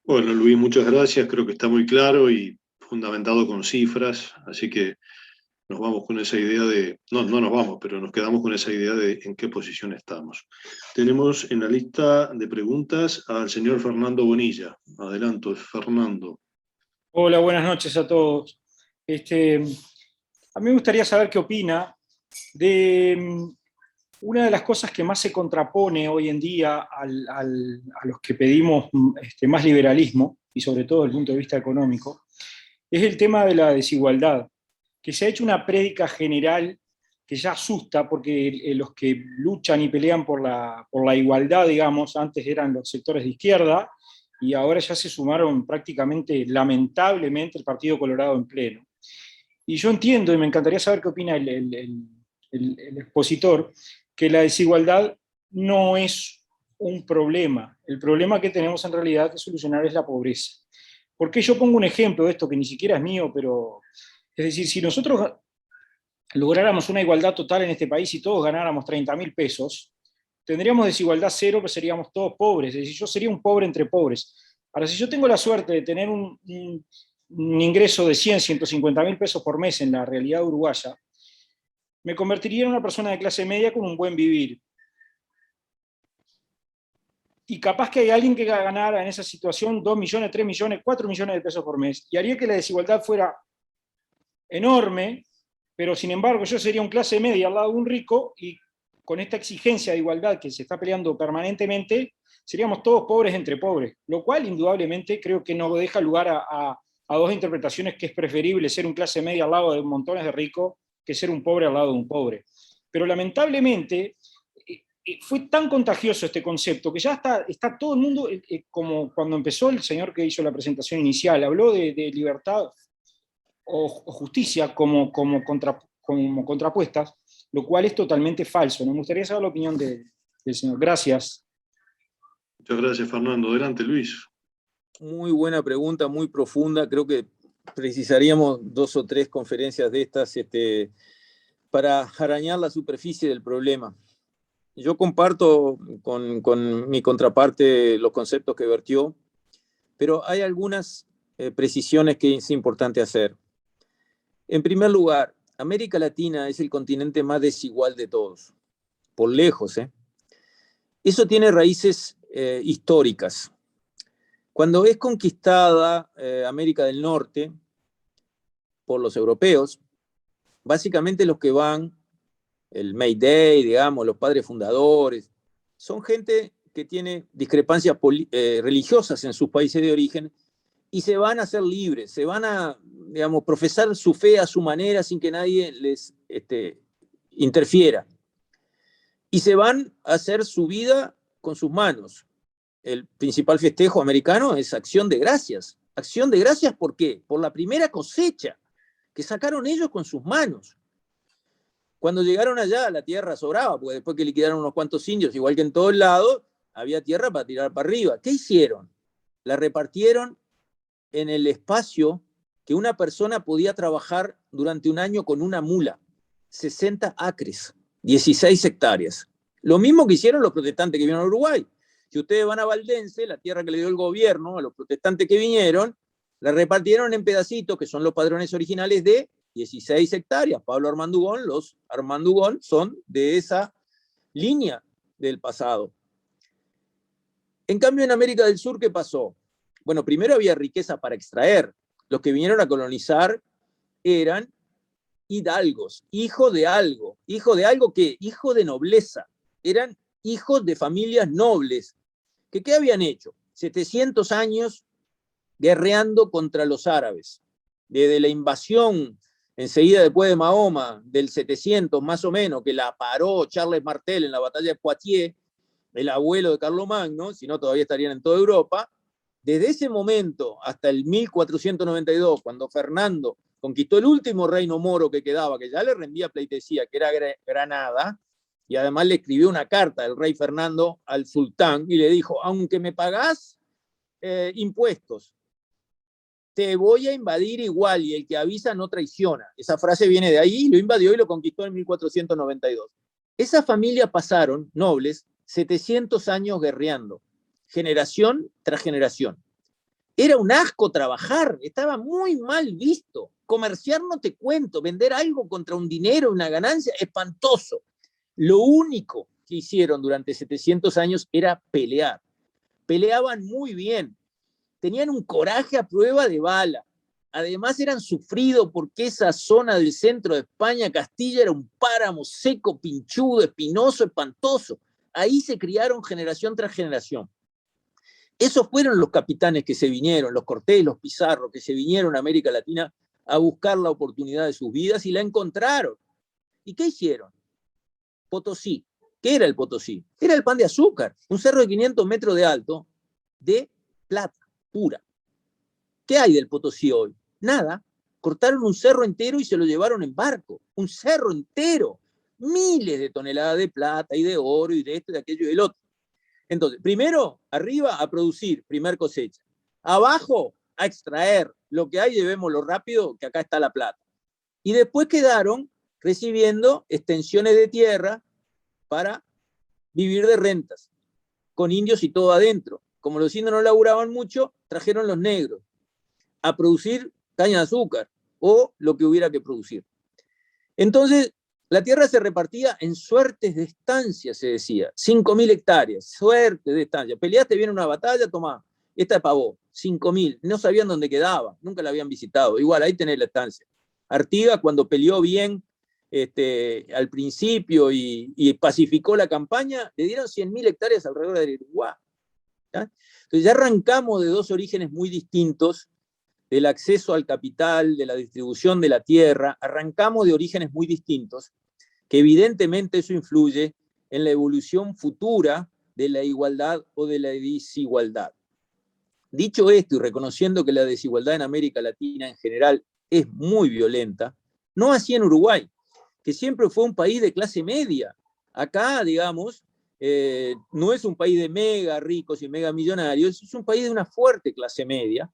Bueno, Luis, muchas gracias. Creo que está muy claro y fundamentado con cifras, así que nos vamos con esa idea de... No nos vamos, pero nos quedamos con esa idea de en qué posición estamos. Tenemos en la lista de preguntas al señor Fernando Bonilla. Adelante, Fernando. Hola, buenas noches a todos. A mí me gustaría saber qué opina de una de las cosas que más se contrapone hoy en día a los que pedimos más liberalismo, y sobre todo desde el punto de vista económico, es el tema de la desigualdad, que se ha hecho una prédica general que ya asusta, porque los que luchan y pelean por la igualdad, digamos, antes eran los sectores de izquierda, y ahora ya se sumaron prácticamente, lamentablemente, el Partido Colorado en pleno. Y yo entiendo, y me encantaría saber qué opina el expositor, que la desigualdad no es un problema. El problema que tenemos en realidad que solucionar es la pobreza. ¿Por qué yo pongo un ejemplo de esto que ni siquiera es mío, pero... Es decir, si nosotros lográramos una igualdad total en este país y todos ganáramos 30.000 pesos, tendríamos desigualdad cero, pero seríamos todos pobres. Es decir, yo sería un pobre entre pobres. Ahora, si yo tengo la suerte de tener un ingreso de 100, 150 mil pesos por mes en la realidad uruguaya, me convertiría en una persona de clase media con un buen vivir. Y capaz que hay alguien que ganara en esa situación 2 millones, 3 millones, 4 millones de pesos por mes, y haría que la desigualdad fuera enorme, pero sin embargo yo sería un clase media al lado de un rico, y con esta exigencia de igualdad que se está peleando permanentemente, seríamos todos pobres entre pobres, lo cual indudablemente creo que no deja lugar a dos interpretaciones, que es preferible ser un clase media al lado de montones de ricos que ser un pobre al lado de un pobre. Pero lamentablemente fue tan contagioso este concepto que ya está todo el mundo, como cuando empezó el señor que hizo la presentación inicial, habló de libertad o justicia como contrapuestas, lo cual es totalmente falso. Me gustaría saber la opinión del señor. Gracias. Muchas gracias, Fernando. Adelante, Luis. Muy buena pregunta, muy profunda. Creo que precisaríamos 2 o 3 conferencias de estas para arañar la superficie del problema. Yo comparto con mi contraparte los conceptos que vertió, pero hay algunas precisiones que es importante hacer. En primer lugar, América Latina es el continente más desigual de todos, por lejos. Eso tiene raíces históricas. Cuando es conquistada América del Norte por los europeos, básicamente los que van, el Mayday, digamos, los padres fundadores, son gente que tiene discrepancias religiosas en sus países de origen y se van a ser libres, se van a, digamos, profesar su fe a su manera sin que nadie les interfiera. Y se van a hacer su vida con sus manos. El principal festejo americano es Acción de Gracias. Acción de Gracias, ¿por qué? Por la primera cosecha que sacaron ellos con sus manos. Cuando llegaron allá, la tierra sobraba, porque después que liquidaron unos cuantos indios, igual que en todos lados, había tierra para tirar para arriba. ¿Qué hicieron? La repartieron en el espacio que una persona podía trabajar durante un año con una mula. 60 acres, 16 hectáreas. Lo mismo que hicieron los protestantes que vinieron a Uruguay. Si ustedes van a Valdense, la tierra que le dio el gobierno a los protestantes que vinieron, la repartieron en pedacitos, que son los padrones originales de 16 hectáreas. Pablo Armandugón, los Armandugón son de esa línea del pasado. En cambio, en América del Sur, ¿qué pasó? Bueno, primero había riqueza para extraer. Los que vinieron a colonizar eran hidalgos, hijos de algo. ¿Hijo de algo qué? Hijo de nobleza. Eran hijos de familias nobles. ¿Qué habían hecho? 700 años guerreando contra los árabes. Desde la invasión, enseguida después de Mahoma, del 700 más o menos, que la paró Charles Martel en la batalla de Poitiers, el abuelo de Carlomagno, si no todavía estarían en toda Europa. Desde ese momento hasta el 1492, cuando Fernando conquistó el último reino moro que quedaba, que ya le rendía pleitesía, que era Granada, y además le escribió una carta del rey Fernando al sultán y le dijo: aunque me pagás impuestos, te voy a invadir igual, y el que avisa no traiciona. Esa frase viene de ahí, lo invadió y lo conquistó en 1492. Esas familias pasaron, nobles, 700 años guerreando, generación tras generación. Era un asco trabajar, estaba muy mal visto. Comerciar no te cuento, vender algo contra un dinero, una ganancia, espantoso. Lo único que hicieron durante 700 años era pelear. Peleaban muy bien, tenían un coraje a prueba de bala. Además eran sufridos porque esa zona del centro de España, Castilla, era un páramo seco, pinchudo, espinoso, espantoso. Ahí se criaron generación tras generación. Esos fueron los capitanes que se vinieron, los Cortés, los Pizarro, que se vinieron a América Latina a buscar la oportunidad de sus vidas y la encontraron. ¿Y qué hicieron? Potosí. ¿Qué era el Potosí? Era el Pan de Azúcar, un cerro de 500 metros de alto de plata pura. ¿Qué hay del Potosí hoy? Nada. Cortaron un cerro entero y se lo llevaron en barco. Un cerro entero. Miles de toneladas de plata y de oro y de esto, de aquello y del otro. Entonces, primero, arriba a producir, primer cosecha. Abajo, a extraer. Lo que hay, llevémoslo rápido, que acá está la plata. Y después quedaron recibiendo extensiones de tierra para vivir de rentas, con indios y todo adentro. Como los indios no laburaban mucho, trajeron los negros a producir caña de azúcar o lo que hubiera que producir. Entonces, la tierra se repartía en suertes de estancia, se decía, 5.000 hectáreas, suertes de estancia. Peleaste bien una batalla, tomá, esta es para vos, 5.000. No sabían dónde quedaba, nunca la habían visitado. Igual, ahí tenés la estancia. Artigas, cuando peleó bien al principio y pacificó la campaña, le dieron 100.000 hectáreas alrededor del Uruguay. ¿Ya? Entonces ya arrancamos de dos orígenes muy distintos, del acceso al capital, de la distribución de la tierra, arrancamos de orígenes muy distintos, que evidentemente eso influye en la evolución futura de la igualdad o de la desigualdad. Dicho esto, y reconociendo que la desigualdad en América Latina en general es muy violenta, no así en Uruguay, que siempre fue un país de clase media. Acá, digamos, no es un país de mega ricos y mega millonarios, es un país de una fuerte clase media.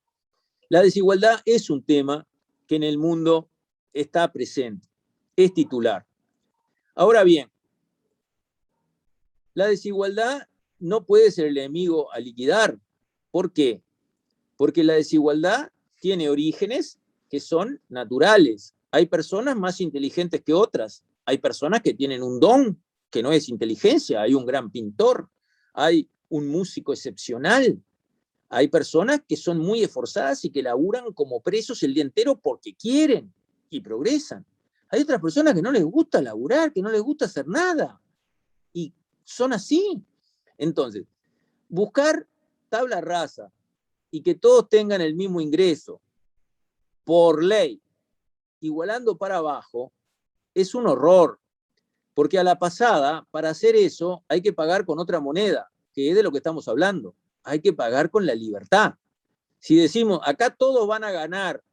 La desigualdad es un tema que en el mundo está presente, es titular. Ahora bien, la desigualdad no puede ser el enemigo a liquidar. ¿Por qué? Porque la desigualdad tiene orígenes que son naturales. Hay personas más inteligentes que otras, hay personas que tienen un don que no es inteligencia, hay un gran pintor, hay un músico excepcional, hay personas que son muy esforzadas y que laburan como presos el día entero porque quieren y progresan. Hay otras personas que no les gusta laburar, que no les gusta hacer nada. Y son así. Entonces, buscar tabla rasa y que todos tengan el mismo ingreso por ley, igualando para abajo, es un horror. Porque a la pasada, para hacer eso, hay que pagar con otra moneda, que es de lo que estamos hablando. Hay que pagar con la libertad. Si decimos, acá todos van a ganar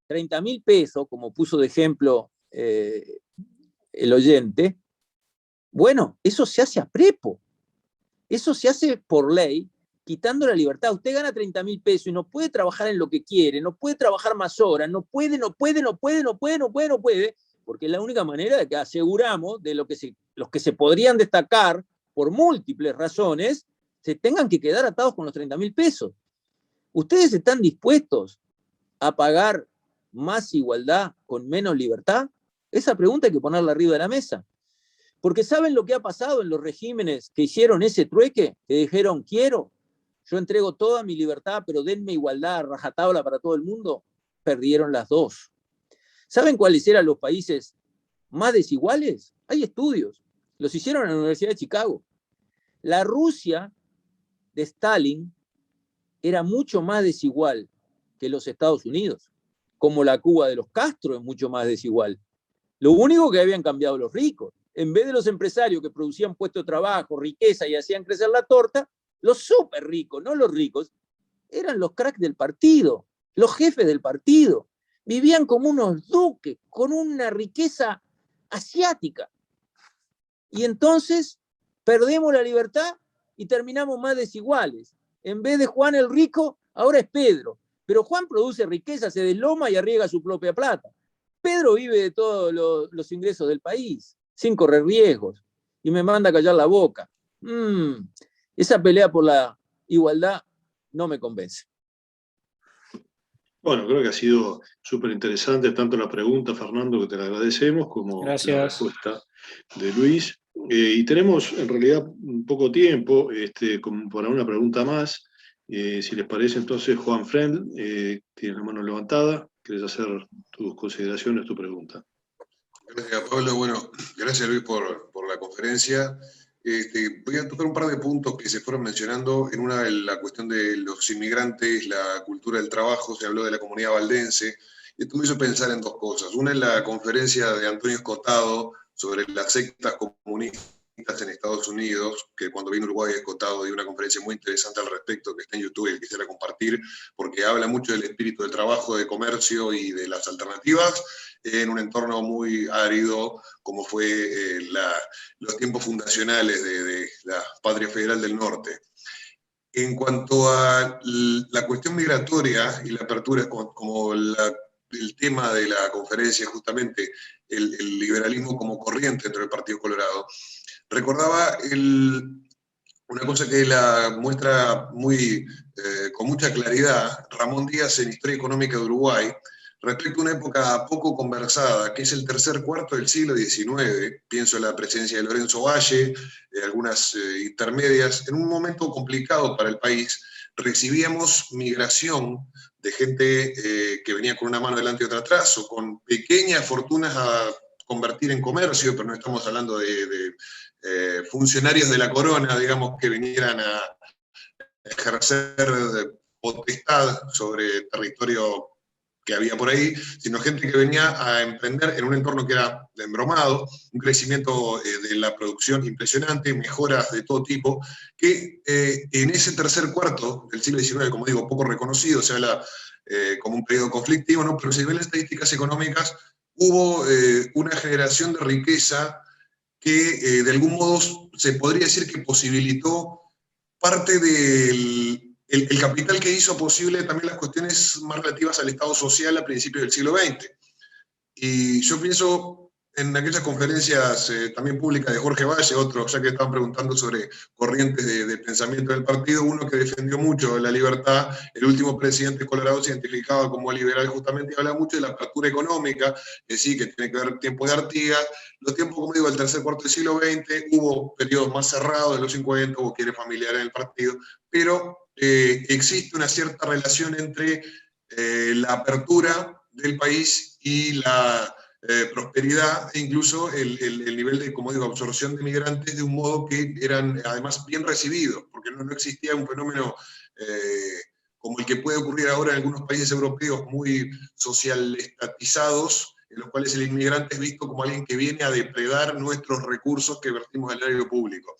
30.000 pesos, como puso de ejemplo el oyente, bueno, eso se hace a prepo. Eso se hace por ley, quitando la libertad. Usted gana 30.000 pesos y no puede trabajar en lo que quiere, no puede trabajar más horas, no puede, porque es la única manera de que aseguramos de los que se podrían destacar por múltiples razones, se tengan que quedar atados con los 30.000 pesos. ¿Ustedes están dispuestos a pagar más igualdad con menos libertad? Esa pregunta hay que ponerla arriba de la mesa. Porque ¿saben lo que ha pasado en los regímenes que hicieron ese trueque? Que dijeron, yo entrego toda mi libertad, pero denme igualdad a rajatabla para todo el mundo. Perdieron las dos. ¿Saben cuáles eran los países más desiguales? Hay estudios. Los hicieron en la Universidad de Chicago. La Rusia de Stalin era mucho más desigual que los Estados Unidos, como la Cuba de los Castro es mucho más desigual. Lo único que habían cambiado los ricos. En vez de los empresarios que producían puestos de trabajo, riqueza y hacían crecer la torta, los súper ricos, no los ricos, eran los cracks del partido, los jefes del partido. Vivían como unos duques, con una riqueza asiática. Y entonces perdemos la libertad y terminamos más desiguales. En vez de Juan el rico, ahora es Pedro. Pero Juan produce riqueza, se desloma y arriesga su propia plata. Pedro vive de todos los ingresos del país, sin correr riesgos, y me manda a callar la boca. Esa pelea por la igualdad no me convence. Bueno, creo que ha sido súper interesante tanto la pregunta, Fernando, que te la agradecemos, como Gracias. la respuesta de Luis. Y tenemos en realidad poco tiempo como para una pregunta más. Si les parece, entonces, Juan Friend, tienes la mano levantada. ¿Quieres hacer tus consideraciones, tu pregunta? Gracias, Pablo. Bueno, gracias, Luis, por la conferencia. Voy a tocar un par de puntos que se fueron mencionando. En una, la cuestión de los inmigrantes, la cultura del trabajo, se habló de la comunidad valdense. Esto me hizo pensar en dos cosas. Una es la conferencia de Antonio Escotado sobre las sectas comunistas en Estados Unidos, que cuando vino a Uruguay Escotado dio una conferencia muy interesante al respecto, que está en YouTube y que quisiera compartir, porque habla mucho del espíritu de trabajo, de comercio y de las alternativas en un entorno muy árido, como fue los tiempos fundacionales de la Patria Federal del Norte. En cuanto a la cuestión migratoria y la apertura, como el tema de la conferencia, justamente el liberalismo como corriente dentro del Partido Colorado, recordaba una cosa que la muestra con mucha claridad Ramón Díaz en Historia Económica de Uruguay, respecto a una época poco conversada, que es el tercer cuarto del siglo XIX, pienso en la presencia de Lorenzo Valle, algunas intermedias, en un momento complicado para el país, recibíamos migración de gente que venía con una mano delante y otra atrás, o con pequeñas fortunas a convertir en comercio, pero no estamos hablando de funcionarios de la corona, digamos, que vinieran a ejercer potestad sobre territorio que había por ahí, sino gente que venía a emprender en un entorno que era embromado, un crecimiento de la producción impresionante, mejoras de todo tipo, que en ese tercer cuarto del siglo XIX, como digo, poco reconocido, se habla como un periodo conflictivo, ¿no? Pero si ven las estadísticas económicas, hubo una generación de riqueza que de algún modo se podría decir que posibilitó parte del el capital que hizo posible también las cuestiones más relativas al Estado social a principios del siglo XX. Y yo pienso en aquellas conferencias también públicas de Jorge Valle, otro, ya que estaban preguntando sobre corrientes de pensamiento del partido, uno que defendió mucho la libertad, el último presidente Colorado se identificaba como liberal justamente y habla mucho de la apertura económica, que sí, que tiene que ver tiempo de Artigas, los tiempos, como digo, del tercer cuarto del siglo XX, hubo periodos más cerrados de los 50, hubo quienes familiares en el partido, pero existe una cierta relación entre la apertura del país y la prosperidad e incluso el nivel de, como digo, absorción de migrantes de un modo que eran además bien recibidos, porque no existía un fenómeno como el que puede ocurrir ahora en algunos países europeos muy social estatizados, en los cuales el inmigrante es visto como alguien que viene a depredar nuestros recursos que vertimos al erario público.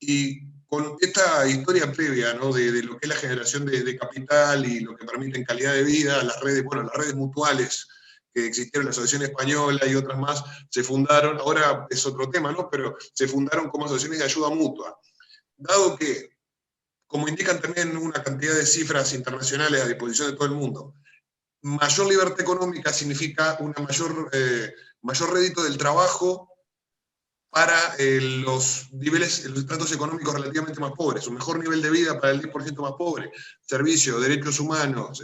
Y con esta historia previa, ¿no? de lo que es la generación de capital y lo que permite en calidad de vida, las redes mutuales que existieron, la Asociación Española y otras más, se fundaron, ahora es otro tema, ¿no? Pero se fundaron como asociaciones de ayuda mutua. Dado que, como indican también una cantidad de cifras internacionales a disposición de todo el mundo, mayor libertad económica significa una mayor rédito del trabajo para los niveles, los estratos económicos relativamente más pobres, un mejor nivel de vida para el 10% más pobre, servicios, derechos humanos,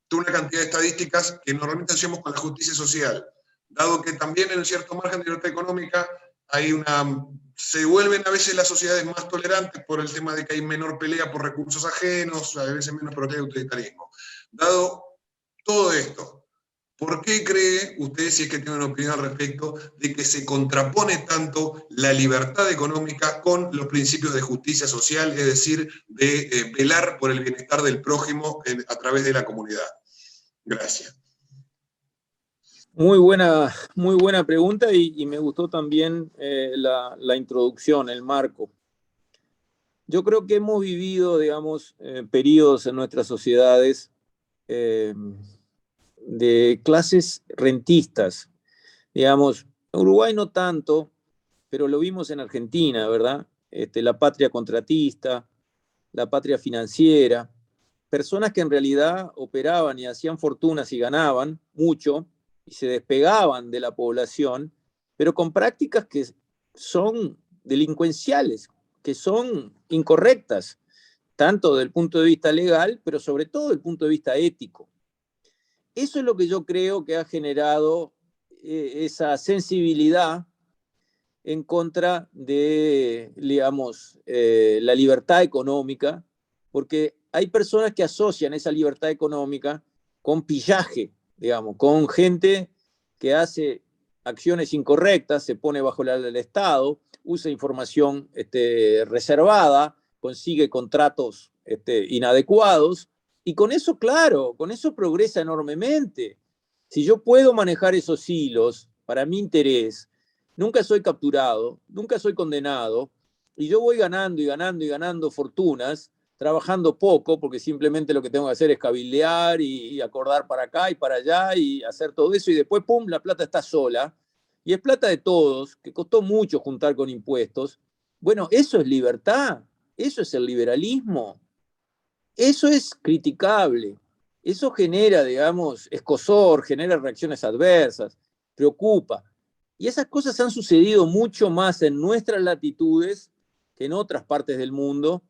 toda una cantidad de estadísticas que normalmente hacemos con la justicia social, dado que también en un cierto margen de libertad económica se vuelven a veces las sociedades más tolerantes por el tema de que hay menor pelea por recursos ajenos, a veces menos protesta de autoritarismo. Dado todo esto, ¿por qué cree usted, si es que tiene una opinión al respecto, de que se contrapone tanto la libertad económica con los principios de justicia social, es decir, de velar por el bienestar del prójimo a través de la comunidad? Gracias. Muy buena pregunta y me gustó también la introducción, el marco. Yo creo que hemos vivido, digamos, periodos en nuestras sociedades de clases rentistas. Digamos, en Uruguay no tanto, pero lo vimos en Argentina, ¿verdad? La patria contratista, la patria financiera, personas que en realidad operaban y hacían fortunas y ganaban mucho y se despegaban de la población, pero con prácticas que son delincuenciales, que son incorrectas, tanto desde el punto de vista legal, pero sobre todo desde el punto de vista ético. Eso es lo que yo creo que ha generado esa sensibilidad en contra de, digamos, la libertad económica, porque hay personas que asocian esa libertad económica con pillaje, digamos, con gente que hace acciones incorrectas, se pone bajo el Estado, usa información reservada, consigue contratos inadecuados, y con eso, claro, con eso progresa enormemente. Si yo puedo manejar esos hilos para mi interés, nunca soy capturado, nunca soy condenado, y yo voy ganando y ganando y ganando fortunas, trabajando poco, porque simplemente lo que tengo que hacer es cabildear y acordar para acá y para allá y hacer todo eso, y después, pum, la plata está sola, y es plata de todos, que costó mucho juntar con impuestos. Bueno, eso es libertad, eso es el liberalismo, eso es criticable, eso genera, digamos, escozor, genera reacciones adversas, preocupa. Y esas cosas han sucedido mucho más en nuestras latitudes que en otras partes del mundo,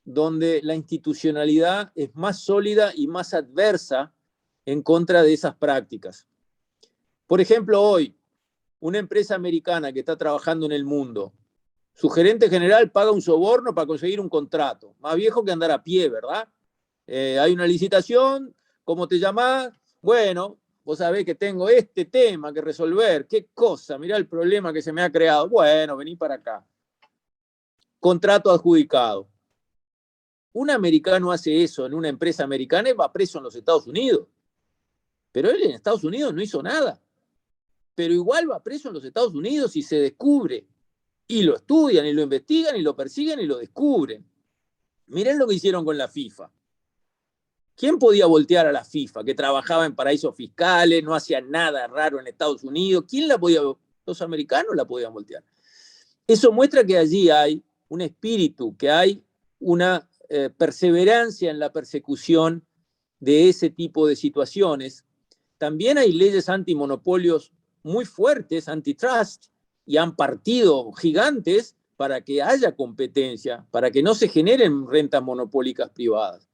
donde la institucionalidad es más sólida y más adversa en contra de esas prácticas. Por ejemplo, hoy, una empresa americana que está trabajando en el mundo, su gerente general paga un soborno para conseguir un contrato, más viejo que andar a pie, ¿verdad? Hay una licitación, ¿cómo te llamás? Bueno, vos sabés que tengo este tema que resolver, qué cosa, mirá el problema que se me ha creado, bueno, vení para acá. Contrato adjudicado. Un americano hace eso en una empresa americana y va preso en los Estados Unidos. Pero él en Estados Unidos no hizo nada. Pero igual va preso en los Estados Unidos y se descubre. Y lo estudian, y lo investigan, y lo persiguen, y lo descubren. Miren lo que hicieron con la FIFA. ¿Quién podía voltear a la FIFA? Que trabajaba en paraísos fiscales, no hacía nada raro en Estados Unidos. ¿Quién la podía? Los americanos la podían voltear. Eso muestra que allí hay un espíritu, que hay una perseverancia en la persecución de ese tipo de situaciones. También hay leyes antimonopolios muy fuertes, antitrust, y han partido gigantes para que haya competencia, para que no se generen rentas monopólicas privadas.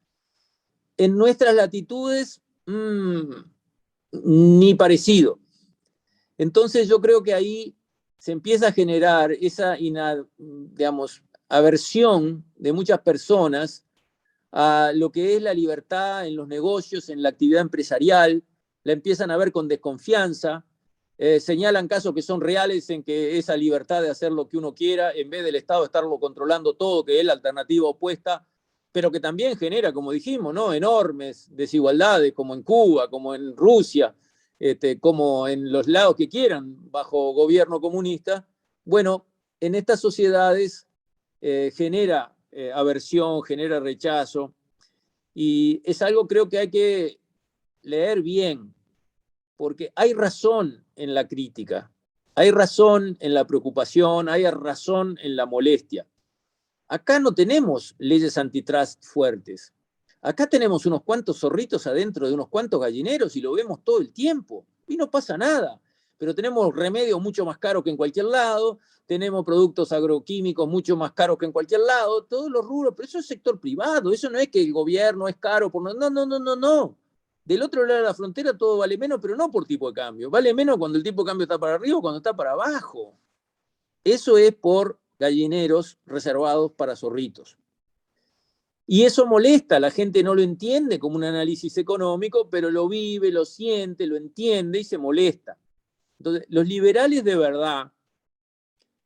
En nuestras latitudes, ni parecido. Entonces yo creo que ahí se empieza a generar esa, digamos, aversión de muchas personas a lo que es la libertad en los negocios, en la actividad empresarial, la empiezan a ver con desconfianza, señalan casos que son reales en que esa libertad de hacer lo que uno quiera, en vez del Estado estarlo controlando todo, que es la alternativa opuesta, pero que también genera, como dijimos, ¿no?, enormes desigualdades, como en Cuba, como en Rusia, como en los lados que quieran, bajo gobierno comunista. Bueno, en estas sociedades genera aversión, genera rechazo, y es algo creo que hay que leer bien, porque hay razón en la crítica, hay razón en la preocupación, hay razón en la molestia. Acá no tenemos leyes antitrust fuertes. Acá tenemos unos cuantos zorritos adentro de unos cuantos gallineros y lo vemos todo el tiempo. Y no pasa nada. Pero tenemos remedios mucho más caros que en cualquier lado, tenemos productos agroquímicos mucho más caros que en cualquier lado, todos los rubros, pero eso es sector privado, eso no es que el gobierno es caro por... No. Del otro lado de la frontera todo vale menos, pero no por tipo de cambio. Vale menos cuando el tipo de cambio está para arriba o cuando está para abajo. Eso es por gallineros reservados para zorritos. Y eso molesta, la gente no lo entiende como un análisis económico, pero lo vive, lo siente, lo entiende y se molesta. Entonces, los liberales de verdad,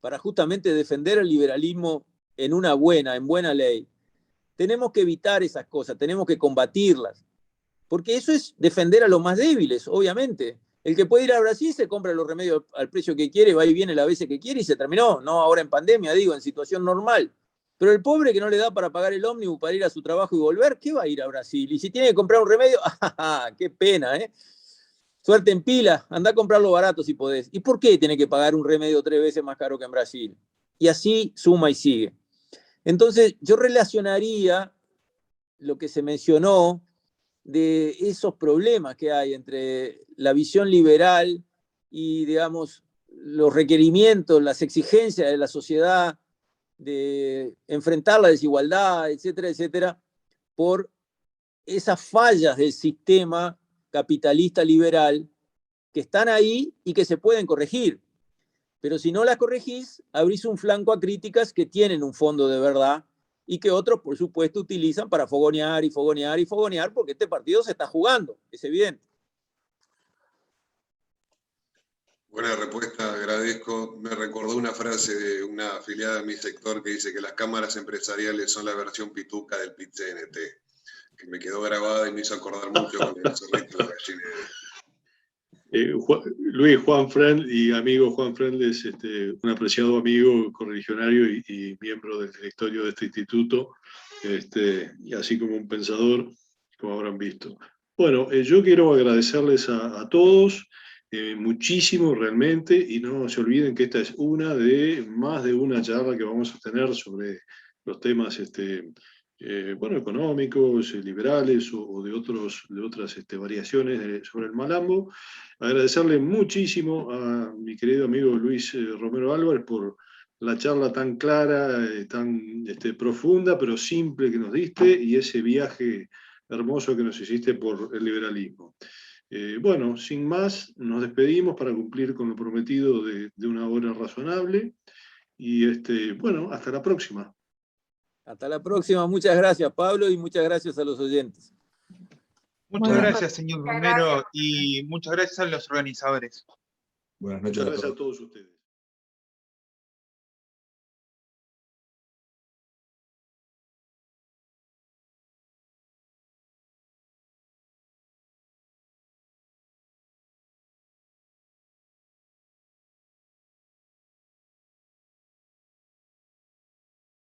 para justamente defender el liberalismo en buena ley, tenemos que evitar esas cosas, tenemos que combatirlas, porque eso es defender a los más débiles, obviamente. El que puede ir a Brasil se compra los remedios al precio que quiere, va y viene las veces que quiere y se terminó. No ahora en pandemia, digo, en situación normal. Pero el pobre que no le da para pagar el ómnibus para ir a su trabajo y volver, ¿qué va a ir a Brasil? Y si tiene que comprar un remedio, qué pena, ¿eh? Suerte en pila, anda a comprarlo barato si podés. ¿Y por qué tiene que pagar un remedio 3 veces más caro que en Brasil? Y así suma y sigue. Entonces, yo relacionaría lo que se mencionó de esos problemas que hay entre la visión liberal y, digamos, los requerimientos, las exigencias de la sociedad de enfrentar la desigualdad, etcétera, etcétera, por esas fallas del sistema capitalista liberal que están ahí y que se pueden corregir. Pero si no las corregís, abrís un flanco a críticas que tienen un fondo de verdad y que otros, por supuesto, utilizan para fogonear y fogonear y fogonear, porque este partido se está jugando, es evidente. Buena respuesta, agradezco. Me recordó una frase de una afiliada de mi sector que dice que las cámaras empresariales son la versión pituca del PIT-CNT, que me quedó grabada y me hizo acordar mucho con el zorrito de la gallinera. Luis, Juan Fren y amigo Juan Fren es un apreciado amigo correligionario y miembro del directorio de este instituto, y así como un pensador, como habrán visto. Bueno, yo quiero agradecerles a todos muchísimo realmente, y no se olviden que esta es una de más de una charla que vamos a tener sobre los temas bueno, económicos, liberales o de otras variaciones sobre el malambo. Agradecerle muchísimo a mi querido amigo Luis Romero Álvarez por la charla tan clara, tan profunda, pero simple que nos diste, y ese viaje hermoso que nos hiciste por el liberalismo. Bueno, sin más, nos despedimos para cumplir con lo prometido de una hora razonable, y bueno, hasta la próxima. Hasta la próxima. Muchas gracias, Pablo, y muchas gracias a los oyentes. Muchas gracias, señor Romero, y muchas gracias a los organizadores. Buenas noches Muchas a gracias todos. a todos ustedes.